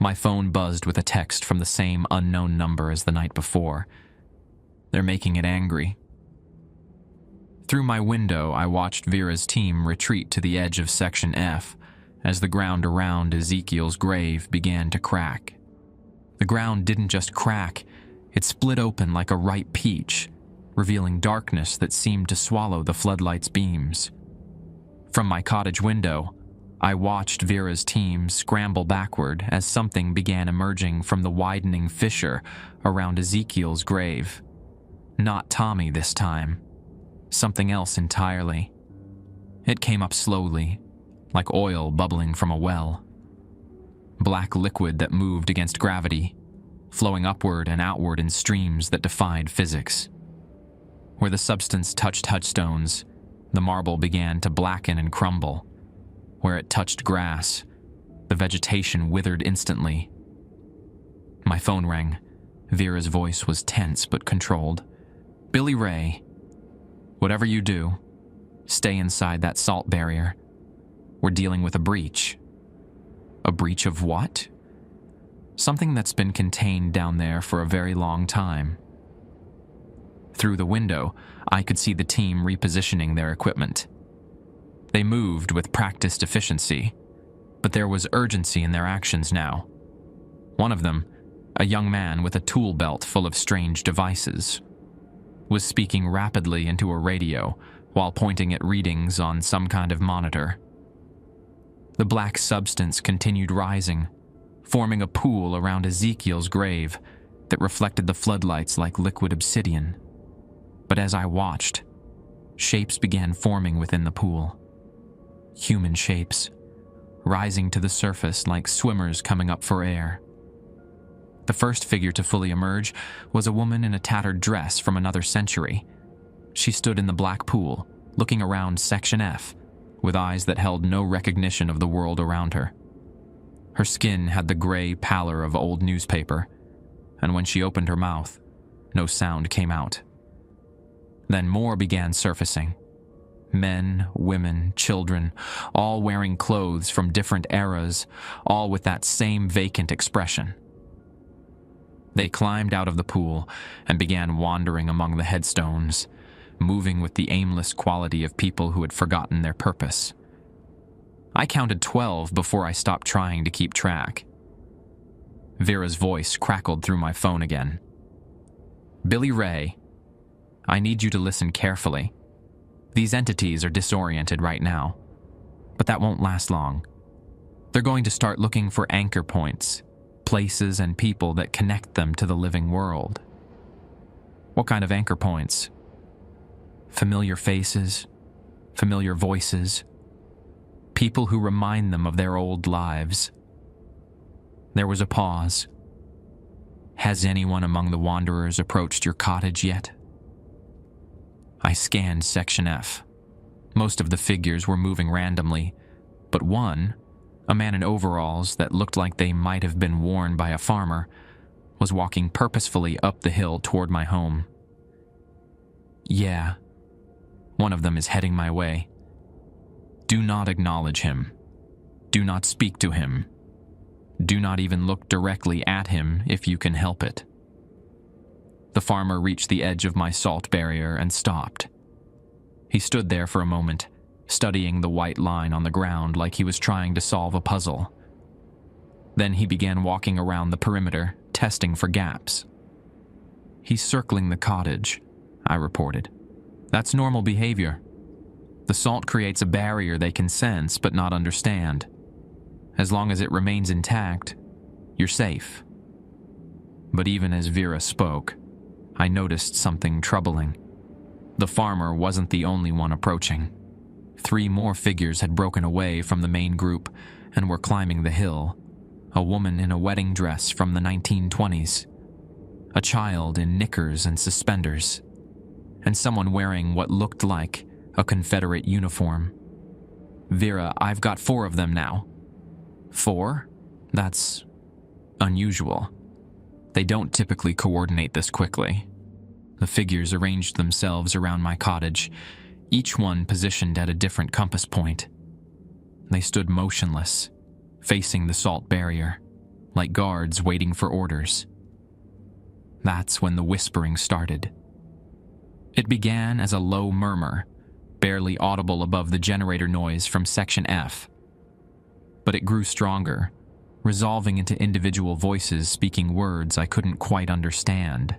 My phone buzzed with a text from the same unknown number as the night before. They're making it angry. Through my window, I watched Vera's team retreat to the edge of Section F as the ground around Ezekiel's grave began to crack. The ground didn't just crack, it split open like a ripe peach, revealing darkness that seemed to swallow the floodlight's beams. From my cottage window, I watched Vera's team scramble backward as something began emerging from the widening fissure around Ezekiel's grave. Not Tommy this time. Something else entirely. It came up slowly, like oil bubbling from a well. Black liquid that moved against gravity, flowing upward and outward in streams that defied physics. Where the substance touched touchstones, the marble began to blacken and crumble. Where it touched grass, the vegetation withered instantly. My phone rang. Vera's voice was tense but controlled. "Billy Ray, whatever you do, stay inside that salt barrier. We're dealing with a breach." A breach of what? Something that's been contained down there for a very long time. Through the window, I could see the team repositioning their equipment. They moved with practiced efficiency, but there was urgency in their actions now. One of them, a young man with a tool belt full of strange devices, was speaking rapidly into a radio while pointing at readings on some kind of monitor. The black substance continued rising, forming a pool around Ezekiel's grave that reflected the floodlights like liquid obsidian. But as I watched, shapes began forming within the pool. Human shapes, rising to the surface like swimmers coming up for air. The first figure to fully emerge was a woman in a tattered dress from another century. She stood in the black pool, looking around Section F, with eyes that held no recognition of the world around her. Her skin had the gray pallor of old newspaper, and when she opened her mouth, no sound came out. Then more began surfacing. Men, women, children, all wearing clothes from different eras, all with that same vacant expression. They climbed out of the pool and began wandering among the headstones, moving with the aimless quality of people who had forgotten their purpose. I counted 12 before I stopped trying to keep track. Vera's voice crackled through my phone again. "Billy Ray, I need you to listen carefully. These entities are disoriented right now, but that won't last long. They're going to start looking for anchor points, places and people that connect them to the living world." "What kind of anchor points?" "Familiar faces, familiar voices, people who remind them of their old lives." There was a pause. "Has anyone among the wanderers approached your cottage yet?" I scanned Section F. Most of the figures were moving randomly, but one, a man in overalls that looked like they might have been worn by a farmer, was walking purposefully up the hill toward my home. "Yeah, one of them is heading my way. Do not acknowledge him. Do not speak to him. Do not even look directly at him if you can help it." The farmer reached the edge of my salt barrier and stopped. He stood there for a moment, studying the white line on the ground like he was trying to solve a puzzle. Then he began walking around the perimeter, testing for gaps. "He's circling the cottage," I reported. "That's normal behavior. The salt creates a barrier they can sense but not understand. As long as it remains intact, you're safe." But even as Vera spoke, I noticed something troubling. The farmer wasn't the only one approaching. 3 more figures had broken away from the main group and were climbing the hill. A woman in a wedding dress from the 1920s, a child in knickers and suspenders, and someone wearing what looked like a Confederate uniform. "Vera, I've got 4 of them now." 4? That's unusual. They don't typically coordinate this quickly. The figures arranged themselves around my cottage, each one positioned at a different compass point. They stood motionless, facing the salt barrier, like guards waiting for orders. That's when the whispering started. It began as a low murmur, barely audible above the generator noise from Section F. But it grew stronger, resolving into individual voices speaking words I couldn't quite understand.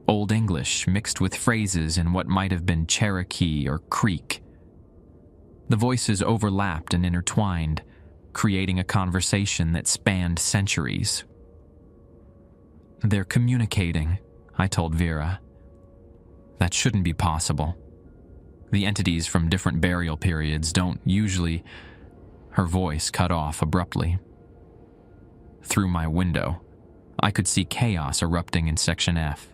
Old English mixed with phrases in what might have been Cherokee or Creek. The voices overlapped and intertwined, creating a conversation that spanned centuries. "They're communicating," I told Vera. "That shouldn't be possible. The entities from different burial periods don't usually—" Her voice cut off abruptly. Through my window, I could see chaos erupting in Section F.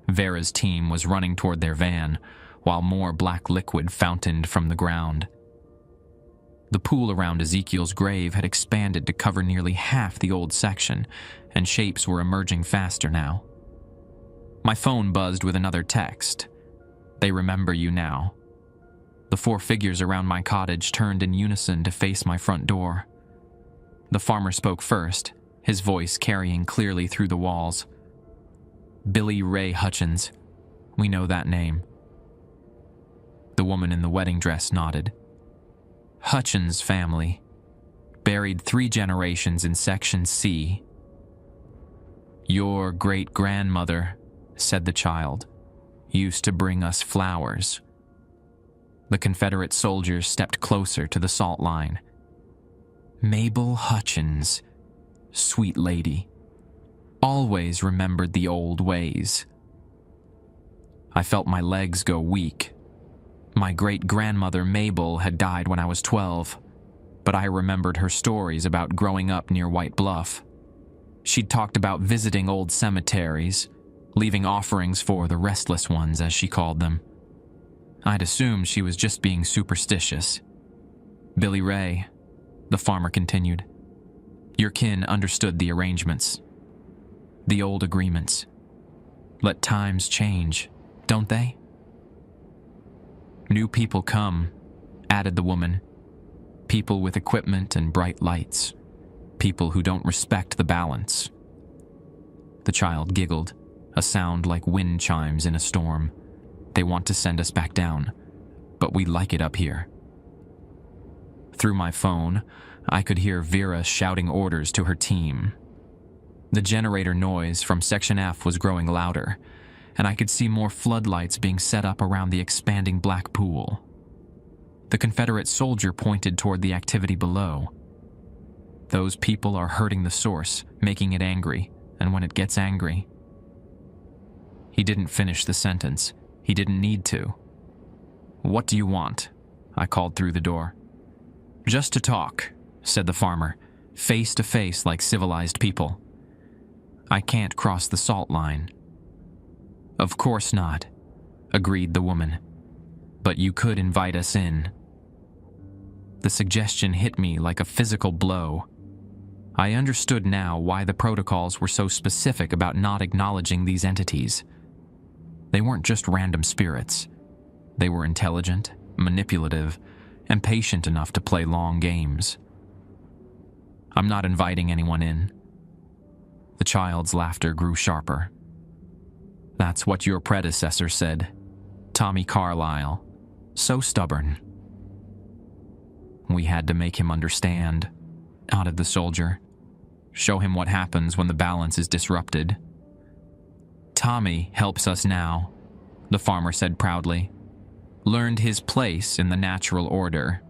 Vera's team was running toward their van, while more black liquid fountained from the ground. The pool around Ezekiel's grave had expanded to cover nearly half the old section, and shapes were emerging faster now. My phone buzzed with another text. "They remember you now." The 4 figures around my cottage turned in unison to face my front door. The farmer spoke first, his voice carrying clearly through the walls. "Billy Ray Hutchins. We know that name." The woman in the wedding dress nodded. "Hutchins family. Buried 3 generations in Section C." "Your great-grandmother," said the child, "used to bring us flowers." The Confederate soldiers stepped closer to the salt line. "Mabel Hutchins, sweet lady, always remembered the old ways." I felt my legs go weak. My great-grandmother Mabel had died when I was 12, but I remembered her stories about growing up near White Bluff. She'd talked about visiting old cemeteries, leaving offerings for the restless ones, as she called them. I'd assumed she was just being superstitious. "Billy Ray," the farmer continued, "your kin understood the arrangements. The old agreements. Let times change, don't they?" "New people come," added the woman. "People with equipment and bright lights. People who don't respect the balance." The child giggled, a sound like wind chimes in a storm. "They want to send us back down, but we like it up here." Through my phone, I could hear Vera shouting orders to her team. The generator noise from Section F was growing louder, and I could see more floodlights being set up around the expanding black pool. The Confederate soldier pointed toward the activity below. "Those people are hurting the source, making it angry, and when it gets angry—" He didn't finish the sentence. He didn't need to. "What do you want?" I called through the door. "Just to talk," said the farmer, face to face like civilized people. "I can't cross the salt line." "Of course not," agreed the woman. "But you could invite us in." The suggestion hit me like a physical blow. I understood now why the protocols were so specific about not acknowledging these entities. They weren't just random spirits. They were intelligent, manipulative, and patient enough to play long games. "I'm not inviting anyone in." The child's laughter grew sharper. "That's what your predecessor said. Tommy Carlyle. So stubborn." "We had to make him understand," nodded the soldier. "Show him what happens when the balance is disrupted." "Tommy helps us now," the farmer said proudly. "Learned his place in the natural order."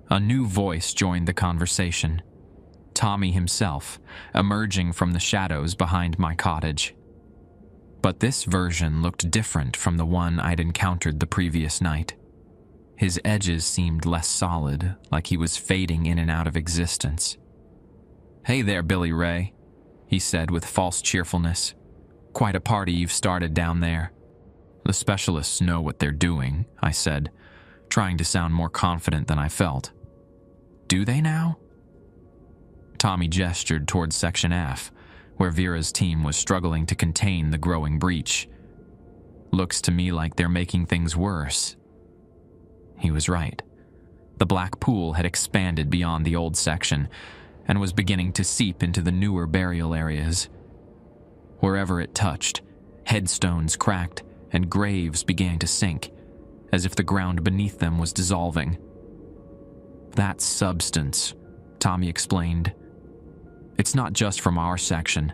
A new voice joined the conversation. Tommy himself, emerging from the shadows behind my cottage. But this version looked different from the one I'd encountered the previous night. His edges seemed less solid, like he was fading in and out of existence. "Hey there, Billy Ray," he said with false cheerfulness. "Quite a party you've started down there." "The specialists know what they're doing," I said, trying to sound more confident than I felt. "Do they now?" Tommy gestured towards Section F, where Vera's team was struggling to contain the growing breach. "Looks to me like they're making things worse." He was right. The black pool had expanded beyond the old section, and was beginning to seep into the newer burial areas. Wherever it touched, headstones cracked and graves began to sink, as if the ground beneath them was dissolving. "That substance," Tommy explained. "It's not just from our section.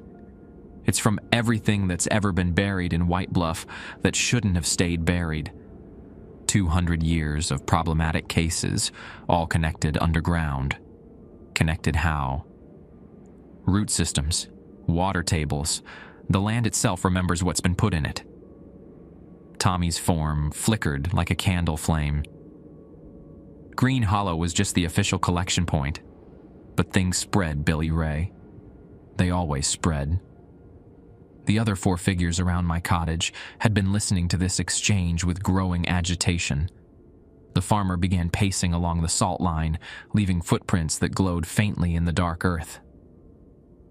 It's from everything that's ever been buried in White Bluff that shouldn't have stayed buried. 200 years of problematic cases, all connected underground. Connected how? Root systems, water tables. The land itself remembers what's been put in it." Tommy's form flickered like a candle flame. Green Hollow was just the official collection point, but things spread, Billy Ray. They always spread. The other 4 figures around my cottage had been listening to this exchange with growing agitation. The farmer began pacing along the salt line, leaving footprints that glowed faintly in the dark earth.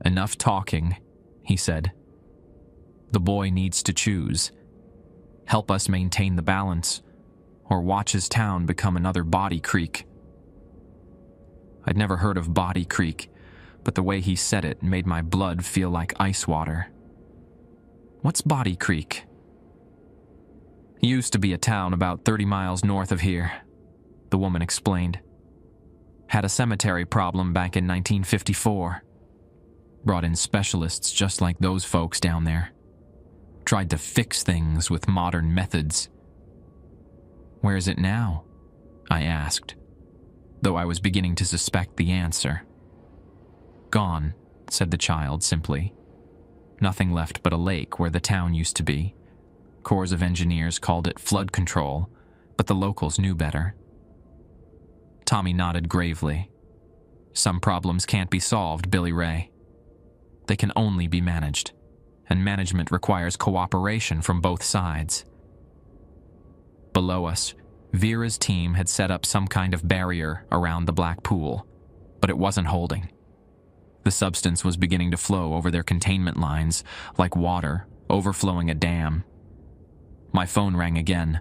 "Enough talking," he said. "The boy needs to choose. Help us maintain the balance, or watch his town become another Body Creek." I'd never heard of Body Creek, but the way he said it made my blood feel like ice water. "What's Body Creek?" "Used to be a town about 30 miles north of here," the woman explained. "Had a cemetery problem back in 1954. Brought in specialists just like those folks down there. Tried to fix things with modern methods." "Where is it now?" I asked, though I was beginning to suspect the answer. "Gone," said the child simply. "Nothing left but a lake where the town used to be. Corps of Engineers called it flood control, but the locals knew better." Tommy nodded gravely. "Some problems can't be solved, Billy Ray. They can only be managed, and management requires cooperation from both sides." Below us, Vera's team had set up some kind of barrier around the black pool, but it wasn't holding. The substance was beginning to flow over their containment lines, like water overflowing a dam. My phone rang again.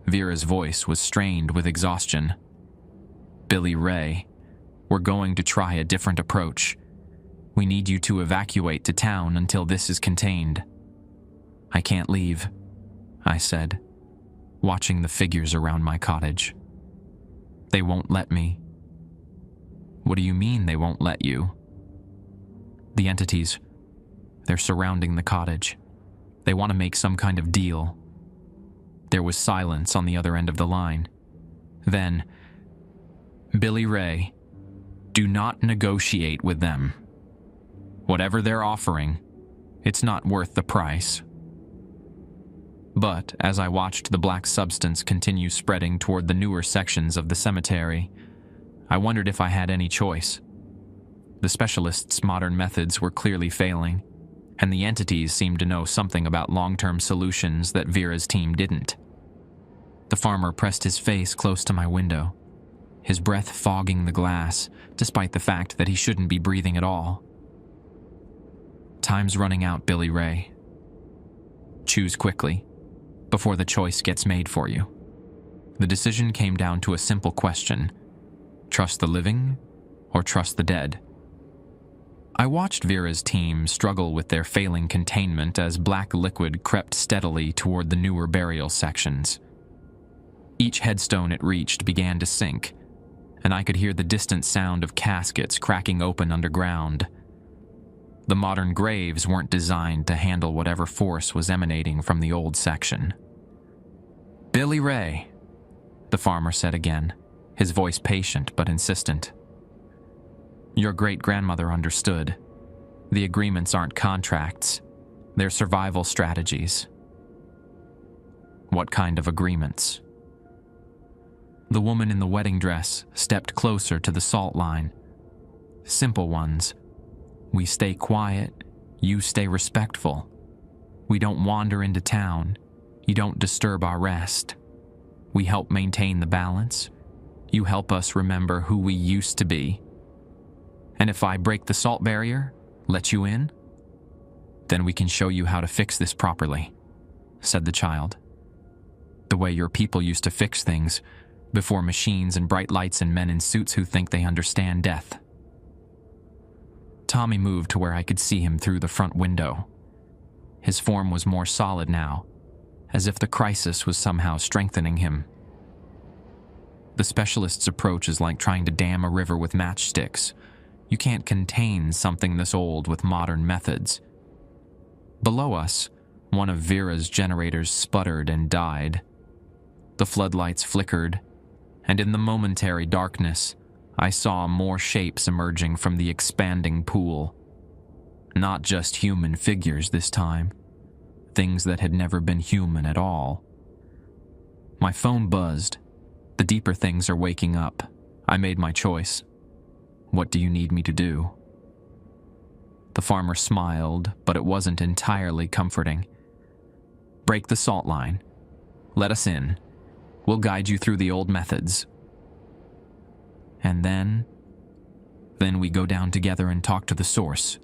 Vera's voice was strained with exhaustion. "Billy Ray, we're going to try a different approach. We need you to evacuate to town until this is contained." "I can't leave," I said, watching the figures around my cottage. "They won't let me." "What do you mean they won't let you?" "The entities. They're surrounding the cottage. They want to make some kind of deal." There was silence on the other end of the line. Then, "Billy Ray, do not negotiate with them. Whatever they're offering, it's not worth the price." But as I watched the black substance continue spreading toward the newer sections of the cemetery, I wondered if I had any choice. The specialists' modern methods were clearly failing, and the entities seemed to know something about long-term solutions that Vera's team didn't. The farmer pressed his face close to my window, his breath fogging the glass, despite the fact that he shouldn't be breathing at all. "Time's running out, Billy Ray. Choose quickly, before the choice gets made for you." The decision came down to a simple question: trust the living or trust the dead? I watched Vera's team struggle with their failing containment as black liquid crept steadily toward the newer burial sections. Each headstone it reached began to sink, and I could hear the distant sound of caskets cracking open underground. The modern graves weren't designed to handle whatever force was emanating from the old section. "Billy Ray," the farmer said again, his voice patient but insistent. "Your great-grandmother understood. The agreements aren't contracts. They're survival strategies." "What kind of agreements?" The woman in the wedding dress stepped closer to the salt line. "Simple ones. We stay quiet, you stay respectful. We don't wander into town, you don't disturb our rest. We help maintain the balance, you help us remember who we used to be. And if I break the salt barrier, let you in, then we can show you how to fix this properly," said the child. "The way your people used to fix things, before machines and bright lights and men in suits who think they understand death." Tommy moved to where I could see him through the front window. His form was more solid now, as if the crisis was somehow strengthening him. The specialist's approach is like trying to dam a river with matchsticks. You can't contain something this old with modern methods. Below us, one of Vera's generators sputtered and died. The floodlights flickered, and in the momentary darkness, I saw more shapes emerging from the expanding pool. Not just human figures this time. Things that had never been human at all. My phone buzzed. The deeper things are waking up. I made my choice. What do you need me to do? The farmer smiled, but it wasn't entirely comforting. Break the salt line. Let us in. We'll guide you through the old methods. And then we go down together and talk to the source.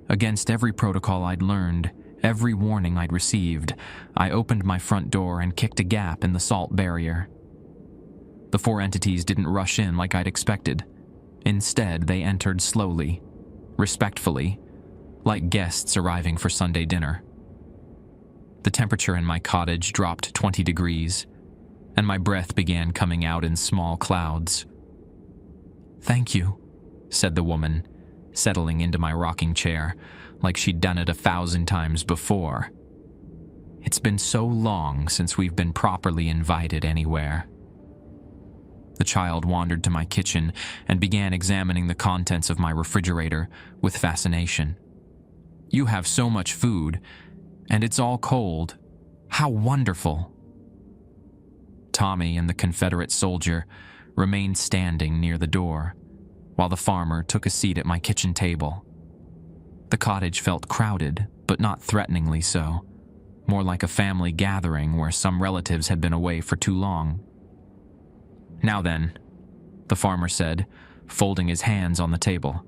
Against every protocol I'd learned, every warning I'd received, I opened my front door and kicked a gap in the salt barrier. The four entities didn't rush in like I'd expected. Instead, they entered slowly, respectfully, like guests arriving for Sunday dinner. The temperature in my cottage dropped 20 degrees, and my breath began coming out in small clouds. "Thank you," said the woman, settling into my rocking chair, like she'd done it 1,000 times before. It's been so long since we've been properly invited anywhere. The child wandered to my kitchen and began examining the contents of my refrigerator with fascination. "You have so much food, and it's all cold. How wonderful!" Tommy and the Confederate soldier remained standing near the door, while the farmer took a seat at my kitchen table. The cottage felt crowded, but not threateningly so, more like a family gathering where some relatives had been away for too long. "Now then," the farmer said, folding his hands on the table.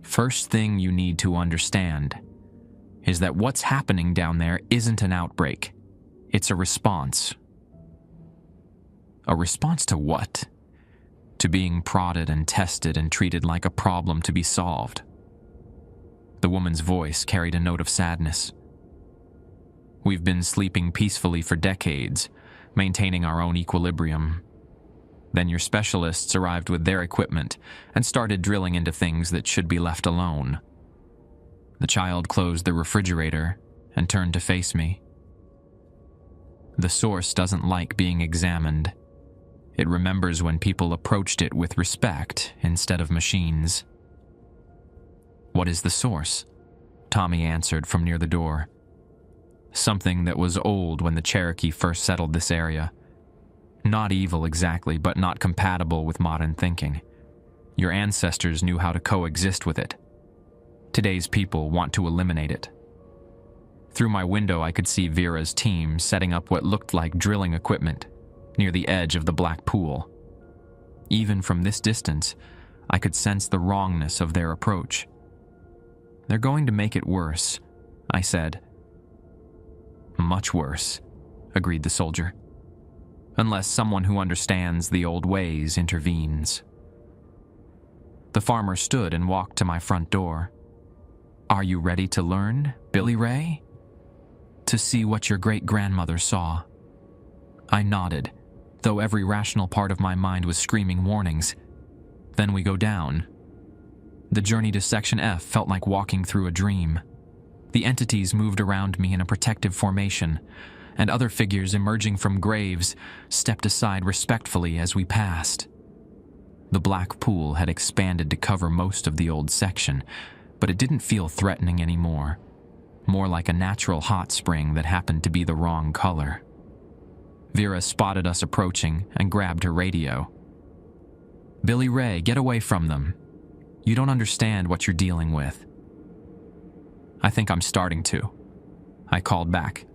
"First thing you need to understand is that what's happening down there isn't an outbreak. It's a response." "A response to what?" "To being prodded and tested and treated like a problem to be solved." The woman's voice carried a note of sadness. "We've been sleeping peacefully for decades, maintaining our own equilibrium. Then your specialists arrived with their equipment and started drilling into things that should be left alone." The child closed the refrigerator and turned to face me. "The source doesn't like being examined. It remembers when people approached it with respect instead of machines." "What is the source?" Tommy answered from near the door. "Something that was old when the Cherokee first settled this area. Not evil exactly, but not compatible with modern thinking. Your ancestors knew how to coexist with it. Today's people want to eliminate it." Through my window, I could see Vera's team setting up what looked like drilling equipment near the edge of the black pool. Even from this distance, I could sense the wrongness of their approach. "They're going to make it worse," I said. "Much worse," agreed the soldier. "Unless someone who understands the old ways intervenes." The farmer stood and walked to my front door. "Are you ready to learn, Billy Ray? To see what your great-grandmother saw?" I nodded, though every rational part of my mind was screaming warnings. Then we go down. The journey to Section F felt like walking through a dream. The entities moved around me in a protective formation, and other figures emerging from graves stepped aside respectfully as we passed. The black pool had expanded to cover most of the old section, but it didn't feel threatening anymore, more like a natural hot spring that happened to be the wrong color. Vera spotted us approaching and grabbed her radio. "Billy Ray, get away from them. You don't understand what you're dealing with." "I think I'm starting to," I called back.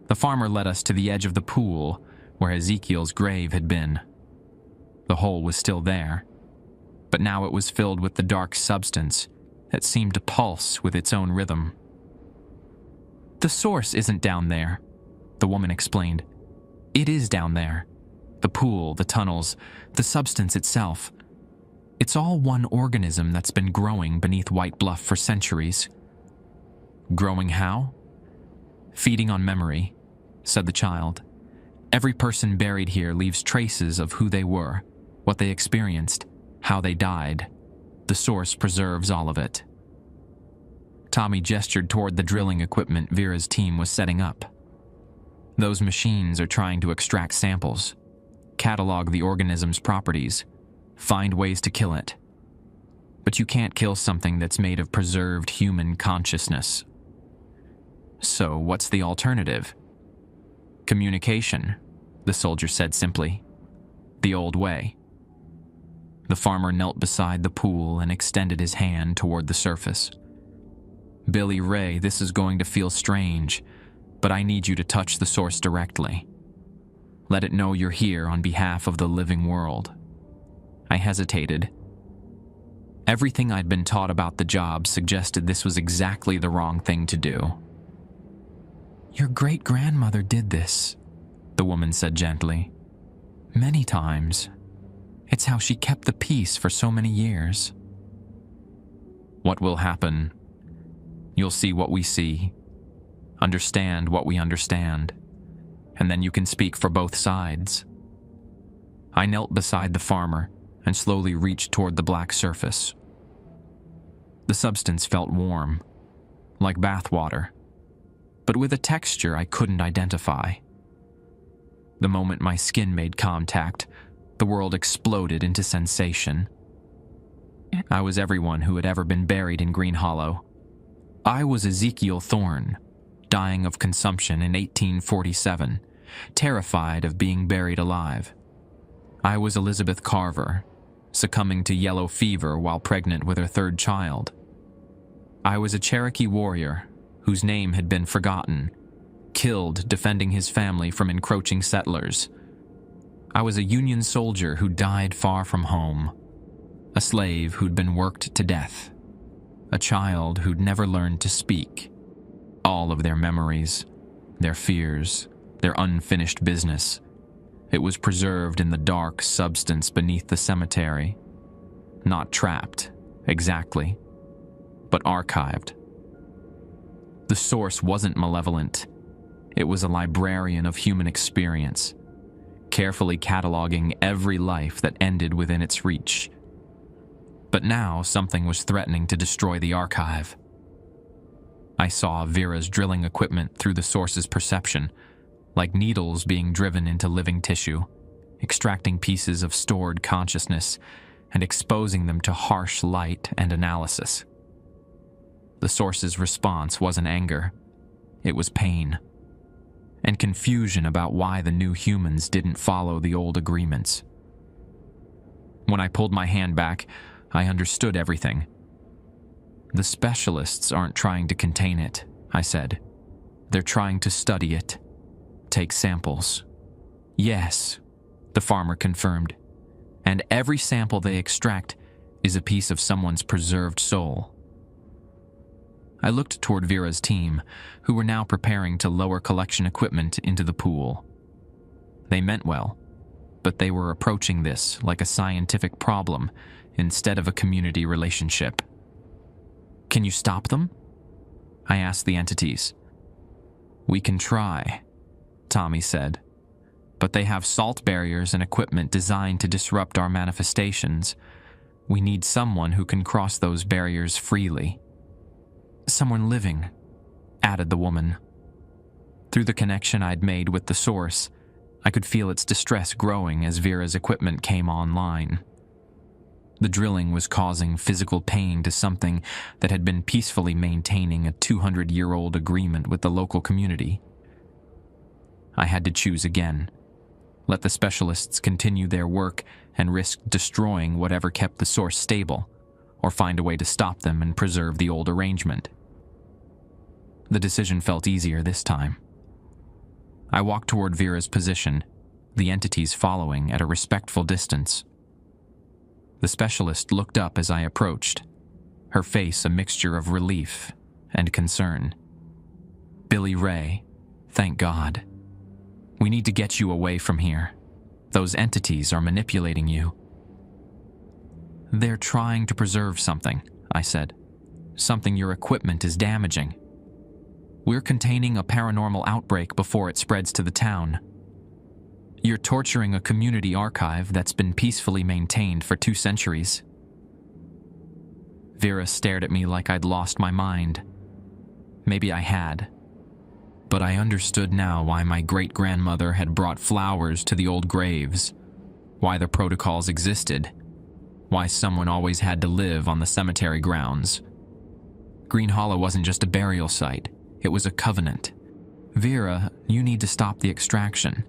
The farmer led us to the edge of the pool where Ezekiel's grave had been. The hole was still there, but now it was filled with the dark substance that seemed to pulse with its own rhythm. "The source isn't down there," the woman explained. "It is down there. The pool, the tunnels, the substance itself. It's all one organism that's been growing beneath White Bluff for centuries. Growing how? Feeding on memory, said the child. Every person buried here leaves traces of who they were, what they experienced, how they died. The source preserves all of it. Tommy gestured toward the drilling equipment Vera's team was setting up. Those machines are trying to extract samples, catalog the organism's properties, find ways to kill it. But you can't kill something that's made of preserved human consciousness. So what's the alternative? Communication, the soldier said simply. The old way. The farmer knelt beside the pool and extended his hand toward the surface. Billy Ray, this is going to feel strange, but I need you to touch the source directly. Let it know you're here on behalf of the living world. I hesitated. Everything I'd been taught about the job suggested this was exactly the wrong thing to do. Your great-grandmother did this, the woman said gently. Many times. It's how she kept the peace for so many years. What will happen? You'll see what we see, understand what we understand, and then you can speak for both sides. I knelt beside the farmer and slowly reached toward the black surface. The substance felt warm, like bath water, but with a texture I couldn't identify. The moment my skin made contact, the world exploded into sensation. I was everyone who had ever been buried in Green Hollow. I was Ezekiel Thorne, dying of consumption in 1847, terrified of being buried alive. I was Elizabeth Carver, succumbing to yellow fever while pregnant with her third child. I was a Cherokee warrior whose name had been forgotten, killed defending his family from encroaching settlers. I was a Union soldier who died far from home, a slave who'd been worked to death, a child who'd never learned to speak. All of their memories, their fears, their unfinished business. It was preserved in the dark substance beneath the cemetery. Not trapped, exactly, but archived. The source wasn't malevolent. It was a librarian of human experience, carefully cataloging every life that ended within its reach. But now something was threatening to destroy the archive. I saw Vera's drilling equipment through the source's perception, like needles being driven into living tissue, extracting pieces of stored consciousness and exposing them to harsh light and analysis. The source's response wasn't anger. It was pain and confusion about why the new humans didn't follow the old agreements. When I pulled my hand back, I understood everything. The specialists aren't trying to contain it, I said. They're trying to study it, take samples. Yes, the farmer confirmed. And every sample they extract is a piece of someone's preserved soul. I looked toward Vera's team, who were now preparing to lower collection equipment into the pool. They meant well, but they were approaching this like a scientific problem instead of a community relationship. Can you stop them? I asked the entities. We can try, Tommy said, but they have salt barriers and equipment designed to disrupt our manifestations. We need someone who can cross those barriers freely. Someone living, added the woman. Through the connection I'd made with the source, I could feel its distress growing as Vera's equipment came online. The drilling was causing physical pain to something that had been peacefully maintaining a 200-year-old agreement with the local community. I had to choose again. Let the specialists continue their work and risk destroying whatever kept the source stable, or find a way to stop them and preserve the old arrangement. The decision felt easier this time. I walked toward Vera's position, the entities following at a respectful distance. The specialist looked up as I approached, her face a mixture of relief and concern. Billy Ray, thank God. We need to get you away from here. Those entities are manipulating you. They're trying to preserve something, I said. Something your equipment is damaging. We're containing a paranormal outbreak before it spreads to the town. You're torturing a community archive that's been peacefully maintained for 2 centuries. Vera stared at me like I'd lost my mind. Maybe I had. But I understood now why my great-grandmother had brought flowers to the old graves, why the protocols existed, why someone always had to live on the cemetery grounds. Green Hollow wasn't just a burial site, it was a covenant. Vera, you need to stop the extraction.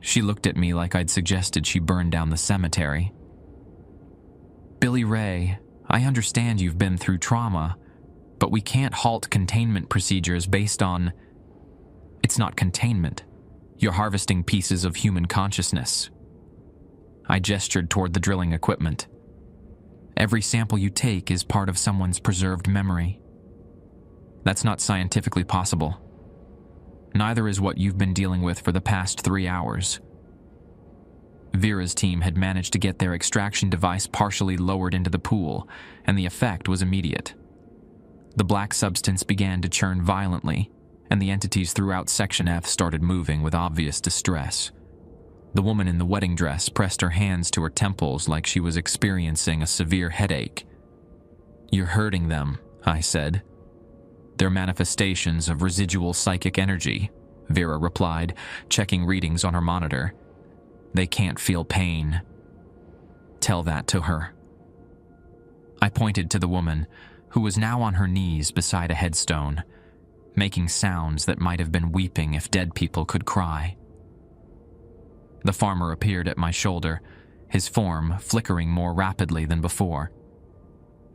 She looked at me like I'd suggested she burn down the cemetery. Billy Ray, I understand you've been through trauma, but we can't halt containment procedures based on... It's not containment. You're harvesting pieces of human consciousness. I gestured toward the drilling equipment. Every sample you take is part of someone's preserved memory. That's not scientifically possible. Neither is what you've been dealing with for the past 3 hours. Vera's team had managed to get their extraction device partially lowered into the pool, and the effect was immediate. The black substance began to churn violently, and the entities throughout Section F started moving with obvious distress. The woman in the wedding dress pressed her hands to her temples like she was experiencing a severe headache. You're hurting them, I said. They're manifestations of residual psychic energy, Vera replied, checking readings on her monitor. They can't feel pain. Tell that to her. I pointed to the woman, who was now on her knees beside a headstone, making sounds that might have been weeping if dead people could cry. The farmer appeared at my shoulder, his form flickering more rapidly than before.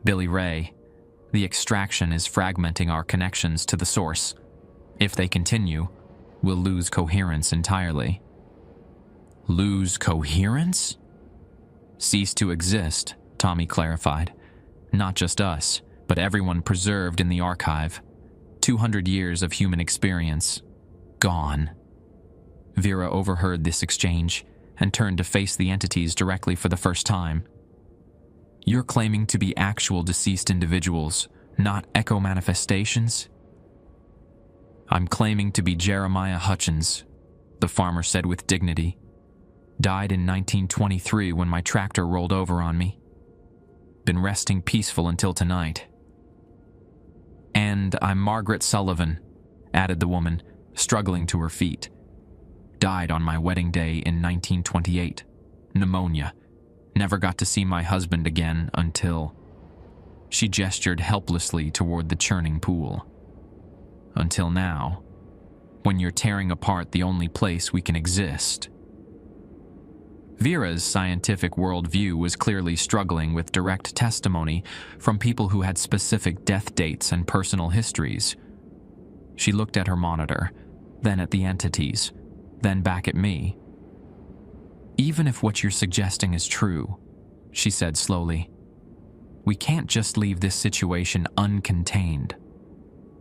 Billy Ray, the extraction is fragmenting our connections to the source. If they continue, we'll lose coherence entirely. Lose coherence? Cease to exist, Tommy clarified. Not just us, but everyone preserved in the archive. 200 years of human experience. Gone. Vera overheard this exchange and turned to face the entities directly for the first time. You're claiming to be actual deceased individuals, not echo manifestations? I'm claiming to be Jeremiah Hutchins, the farmer said with dignity. Died in 1923 when my tractor rolled over on me. Been resting peaceful until tonight. And I'm Margaret Sullivan, added the woman, struggling to her feet. Died on my wedding day in 1928. Pneumonia. Never got to see my husband again until... She gestured helplessly toward the churning pool. Until now, when you're tearing apart the only place we can exist. Vera's scientific worldview was clearly struggling with direct testimony from people who had specific death dates and personal histories. She looked at her monitor, then at the entities, then back at me. Even if what you're suggesting is true, she said slowly, we can't just leave this situation uncontained.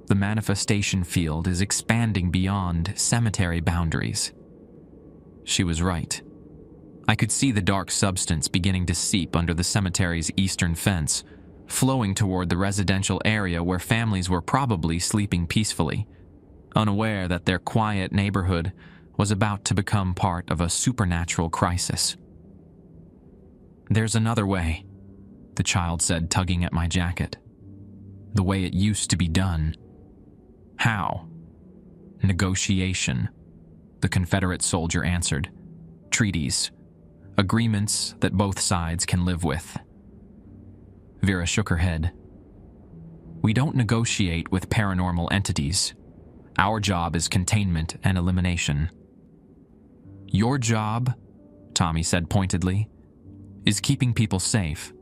The manifestation field is expanding beyond cemetery boundaries. She was right. I could see the dark substance beginning to seep under the cemetery's eastern fence, flowing toward the residential area where families were probably sleeping peacefully, unaware that their quiet neighborhood was about to become part of a supernatural crisis. There's another way, the child said, tugging at my jacket. The way it used to be done. How? Negotiation, the Confederate soldier answered. Treaties. Agreements that both sides can live with. Vera shook her head. We don't negotiate with paranormal entities. Our job is containment and elimination. Your job, Tommy said pointedly, is keeping people safe.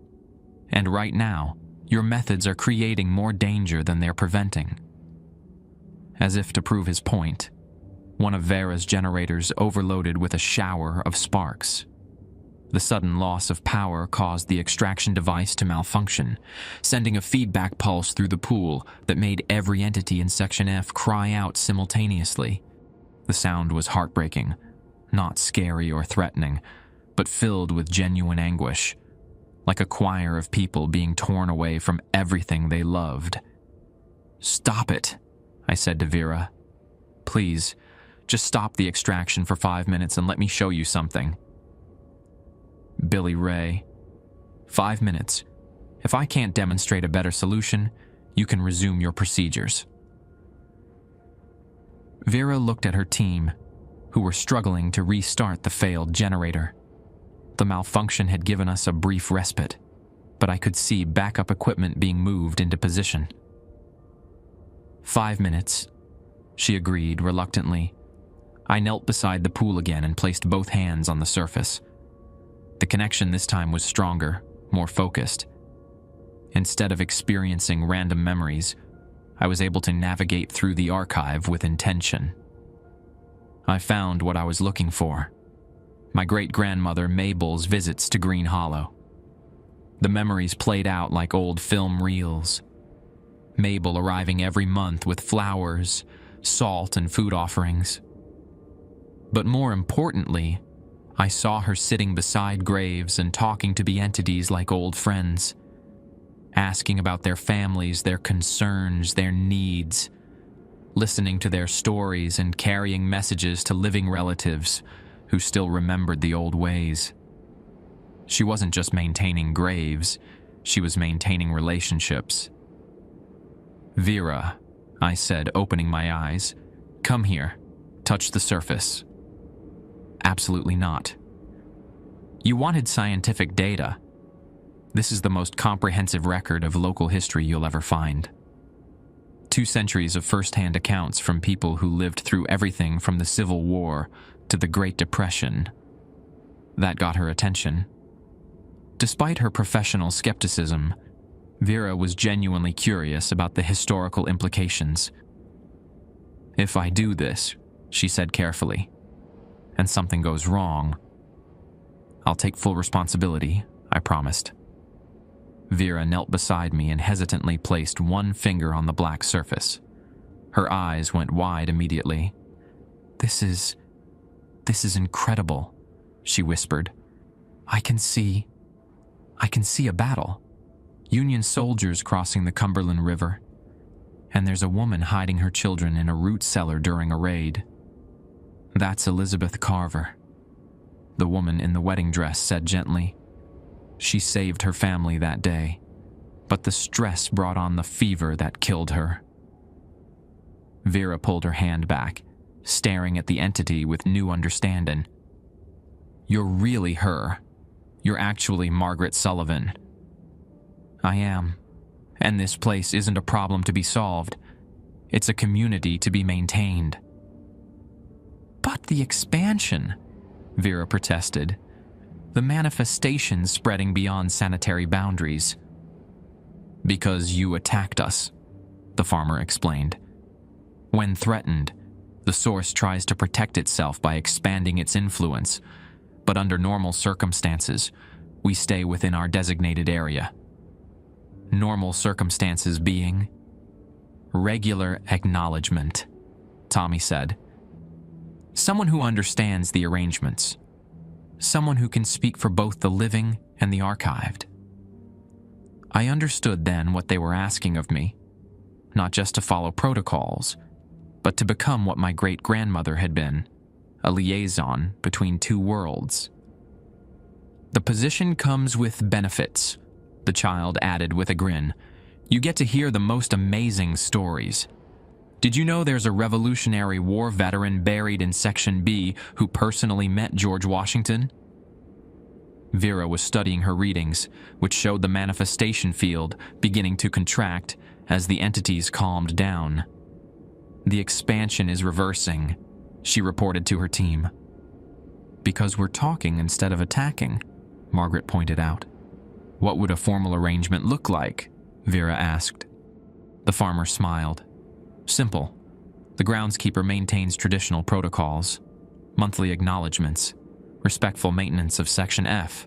And right now, your methods are creating more danger than they're preventing. As if to prove his point, one of Vera's generators overloaded with a shower of sparks. The sudden loss of power caused the extraction device to malfunction, sending a feedback pulse through the pool that made every entity in Section F cry out simultaneously. The sound was heartbreaking, not scary or threatening, but filled with genuine anguish. like a choir of people being torn away from everything they loved. "Stop it," I said to Vera. "Please, just stop the extraction for 5 minutes and let me show you something." "Billy Ray, 5 minutes. If I can't demonstrate a better solution, you can resume your procedures." Vera looked at her team, who were struggling to restart the failed generator. The malfunction had given us a brief respite, but I could see backup equipment being moved into position. 5 minutes, she agreed reluctantly. I knelt beside the pool again and placed both hands on the surface. The connection this time was stronger, more focused. Instead of experiencing random memories, I was able to navigate through the archive with intention. I found what I was looking for: my great-grandmother Mabel's visits to Green Hollow. The memories played out like old film reels. Mabel arriving every month with flowers, salt, and food offerings. But more importantly, I saw her sitting beside graves and talking to the entities like old friends, asking about their families, their concerns, their needs, listening to their stories and carrying messages to living relatives who still remembered the old ways. She wasn't just maintaining graves, she was maintaining relationships. "Vera," I said, opening my eyes, "come here, touch the surface." "Absolutely not." "You wanted scientific data. This is the most comprehensive record of local history you'll ever find. 2 centuries of first-hand accounts from people who lived through everything from the Civil War to the Great Depression." That got her attention. Despite her professional skepticism, Vera was genuinely curious about the historical implications. "If I do this," she said carefully, "and something goes wrong, I'll take full responsibility," I promised. Vera knelt beside me and hesitantly placed one finger on the black surface. Her eyes went wide immediately. This is incredible," she whispered. I can see a battle. Union soldiers crossing the Cumberland River. And there's a woman hiding her children in a root cellar during a raid. That's Elizabeth Carver," the woman in the wedding dress said gently. "She saved her family that day, but the stress brought on the fever that killed her." Vera pulled her hand back, staring at the entity with new understanding. "You're really her. You're actually Margaret Sullivan." "I am. And this place isn't a problem to be solved. It's a community to be maintained." "But the expansion," Vera protested. "The manifestations spreading beyond sanitary boundaries." "Because you attacked us," the farmer explained. "When threatened, the source tries to protect itself by expanding its influence, but under normal circumstances, we stay within our designated area. Normal circumstances being regular acknowledgement," Tommy said. "Someone who understands the arrangements. Someone who can speak for both the living and the archived." I understood then what they were asking of me, not just to follow protocols, but to become what my great-grandmother had been, a liaison between 2 worlds. "The position comes with benefits," the child added with a grin. "You get to hear the most amazing stories. Did you know there's a Revolutionary War veteran buried in Section B who personally met George Washington?" Vera was studying her readings, which showed the manifestation field beginning to contract as the entities calmed down. "The expansion is reversing," she reported to her team. "Because we're talking instead of attacking," Margaret pointed out. "What would a formal arrangement look like?" Vera asked. The farmer smiled. "Simple. The groundskeeper maintains traditional protocols, monthly acknowledgements, respectful maintenance of Section F,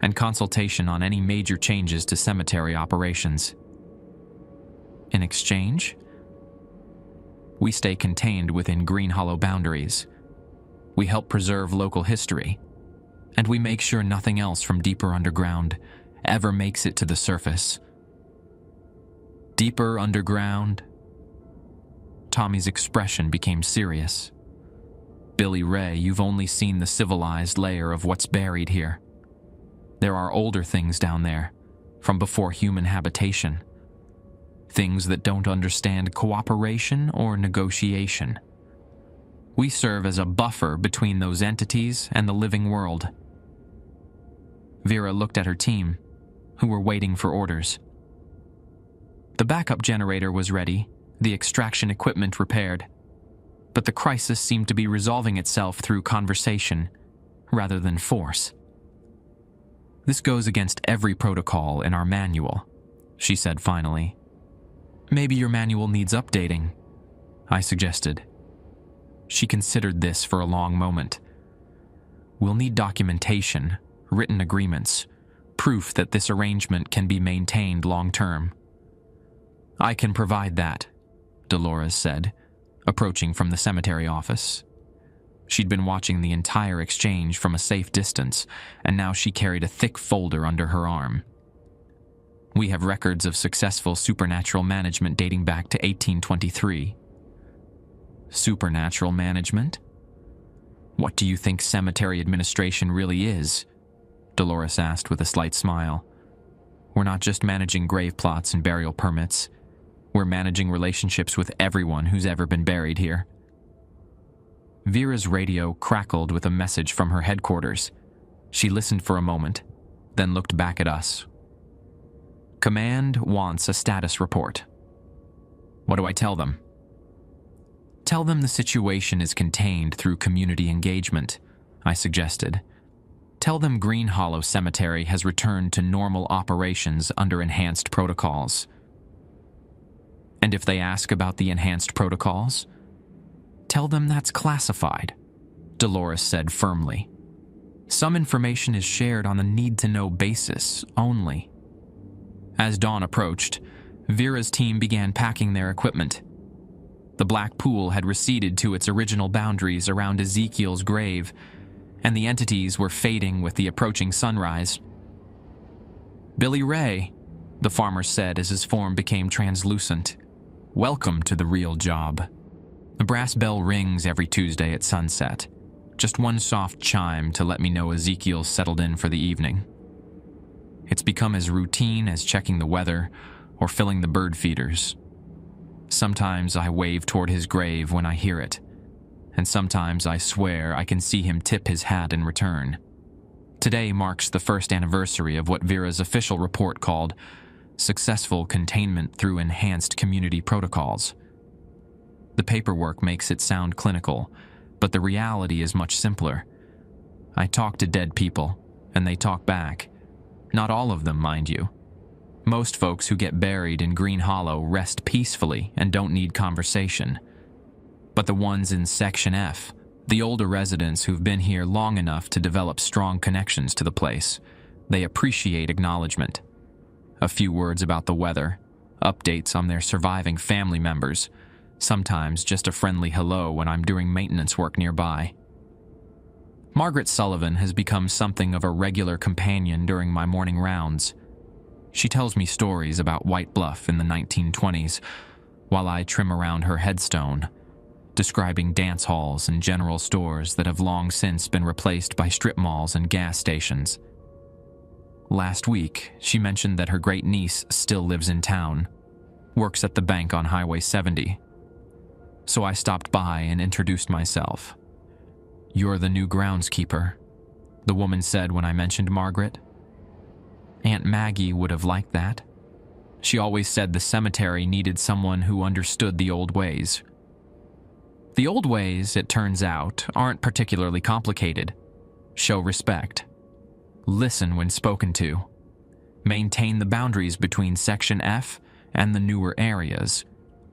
and consultation on any major changes to cemetery operations. In exchange, we stay contained within Green Hollow boundaries. We help preserve local history, and we make sure nothing else from deeper underground ever makes it to the surface. Deeper underground, Tommy's expression became serious. Billy Ray, you've only seen the civilized layer of what's buried here. There are older things down there, from before human habitation. Things that don't understand cooperation or negotiation. We serve as a buffer between those entities and the living world. Vera looked at her team, who were waiting for orders. The backup generator was ready, the extraction equipment repaired, but the crisis seemed to be resolving itself through conversation rather than force. This goes against every protocol in our manual, she said finally. Maybe your manual needs updating, I suggested. She considered this for a long moment. We'll need documentation, written agreements, proof that this arrangement can be maintained long-term. I can provide that, Dolores said, approaching from the cemetery office. She'd been watching the entire exchange from a safe distance, and now she carried a thick folder under her arm. We have records of successful supernatural management dating back to 1823. Supernatural management? What do you think cemetery administration really is? Dolores asked with a slight smile. We're not just managing grave plots and burial permits. We're managing relationships with everyone who's ever been buried here. Vera's radio crackled with a message from her headquarters. She listened for a moment, then looked back at us. Command wants a status report. What do I tell them? Tell them the situation is contained through community engagement, I suggested. Tell them Green Hollow Cemetery has returned to normal operations under enhanced protocols. And if they ask about the enhanced protocols, tell them that's classified, Dolores said firmly. Some information is shared on a need-to-know basis only. As dawn approached, Vera's team began packing their equipment. The black pool had receded to its original boundaries around Ezekiel's grave, and the entities were fading with the approaching sunrise. Billy Ray, the farmer said as his form became translucent. Welcome to the real job. The brass bell rings every Tuesday at sunset. Just one soft chime to let me know Ezekiel's settled in for the evening. It's become as routine as checking the weather or filling the bird feeders. Sometimes I wave toward his grave when I hear it, and sometimes I swear I can see him tip his hat in return. Today marks the first anniversary of what Vera's official report called Successful Containment Through Enhanced Community Protocols. The paperwork makes it sound clinical, but the reality is much simpler. I talk to dead people, and they talk back. Not all of them, mind you. Most folks who get buried in Green Hollow rest peacefully and don't need conversation. But the ones in Section F, the older residents who've been here long enough to develop strong connections to the place, they appreciate acknowledgement. A few words about the weather, updates on their surviving family members, sometimes just a friendly hello when I'm doing maintenance work nearby. Margaret Sullivan has become something of a regular companion during my morning rounds. She tells me stories about White Bluff in the 1920s, while I trim around her headstone, describing dance halls and general stores that have long since been replaced by strip malls and gas stations. Last week, she mentioned that her great-niece still lives in town, works at the bank on Highway 70. So I stopped by and introduced myself. You're the new groundskeeper, the woman said when I mentioned Margaret. Aunt Maggie would have liked that. She always said the cemetery needed someone who understood the old ways. The old ways, it turns out, aren't particularly complicated. Show respect. Listen when spoken to. Maintain the boundaries between Section F and the newer areas.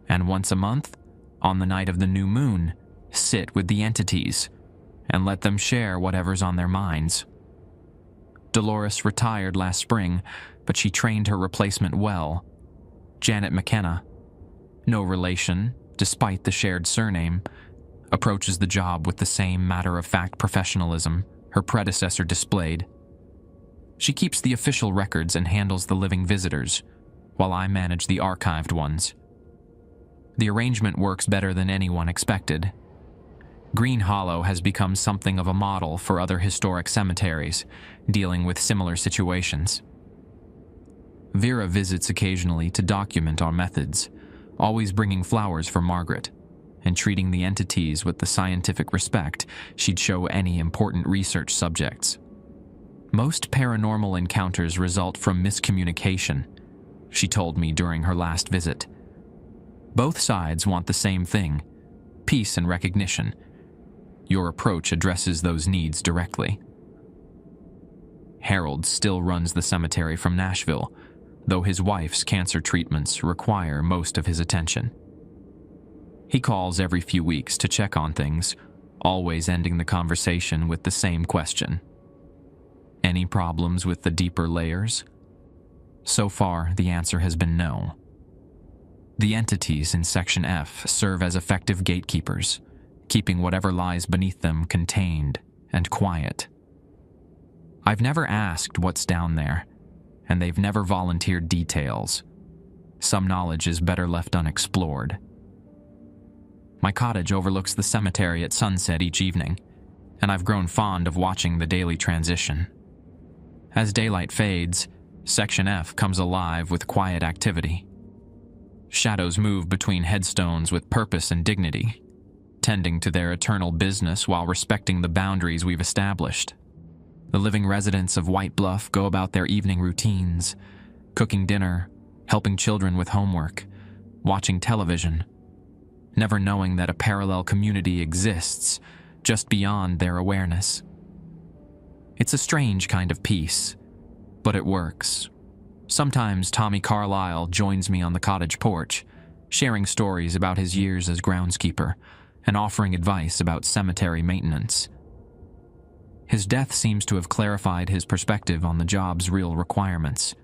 And once a month, on the night of the new moon, sit with the entities and let them share whatever's on their minds. Dolores retired last spring, but she trained her replacement well. Janet McKenna, no relation, despite the shared surname, approaches the job with the same matter-of-fact professionalism her predecessor displayed. She keeps the official records and handles the living visitors, while I manage the archived ones. The arrangement works better than anyone expected. Green Hollow has become something of a model for other historic cemeteries dealing with similar situations. Vera visits occasionally to document our methods, always bringing flowers for Margaret, and treating the entities with the scientific respect she'd show any important research subjects. Most paranormal encounters result from miscommunication, she told me during her last visit. Both sides want the same thing: peace and recognition. Your approach addresses those needs directly. Harold still runs the cemetery from Nashville, though his wife's cancer treatments require most of his attention. He calls every few weeks to check on things, always ending the conversation with the same question. Any problems with the deeper layers? So far, the answer has been no. The entities in Section F serve as effective gatekeepers, keeping whatever lies beneath them contained and quiet. I've never asked what's down there, and they've never volunteered details. Some knowledge is better left unexplored. My cottage overlooks the cemetery at sunset each evening, and I've grown fond of watching the daily transition. As daylight fades, Section F comes alive with quiet activity. Shadows move between headstones with purpose and dignity, tending to their eternal business while respecting the boundaries we've established. The living residents of White Bluff go about their evening routines, cooking dinner, helping children with homework, watching television, never knowing that a parallel community exists just beyond their awareness. It's a strange kind of peace, but it works. Sometimes Tommy Carlyle joins me on the cottage porch, sharing stories about his years as groundskeeper and offering advice about cemetery maintenance. His death seems to have clarified his perspective on the job's real requirements.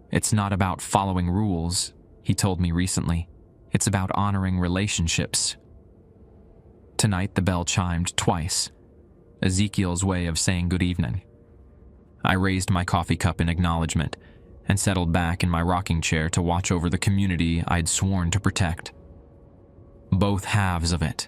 It's not about following rules, he told me recently. It's about honoring relationships. Tonight the bell chimed twice, Ezekiel's way of saying good evening. I raised my coffee cup in acknowledgement and settled back in my rocking chair to watch over the community I'd sworn to protect. Both halves of it,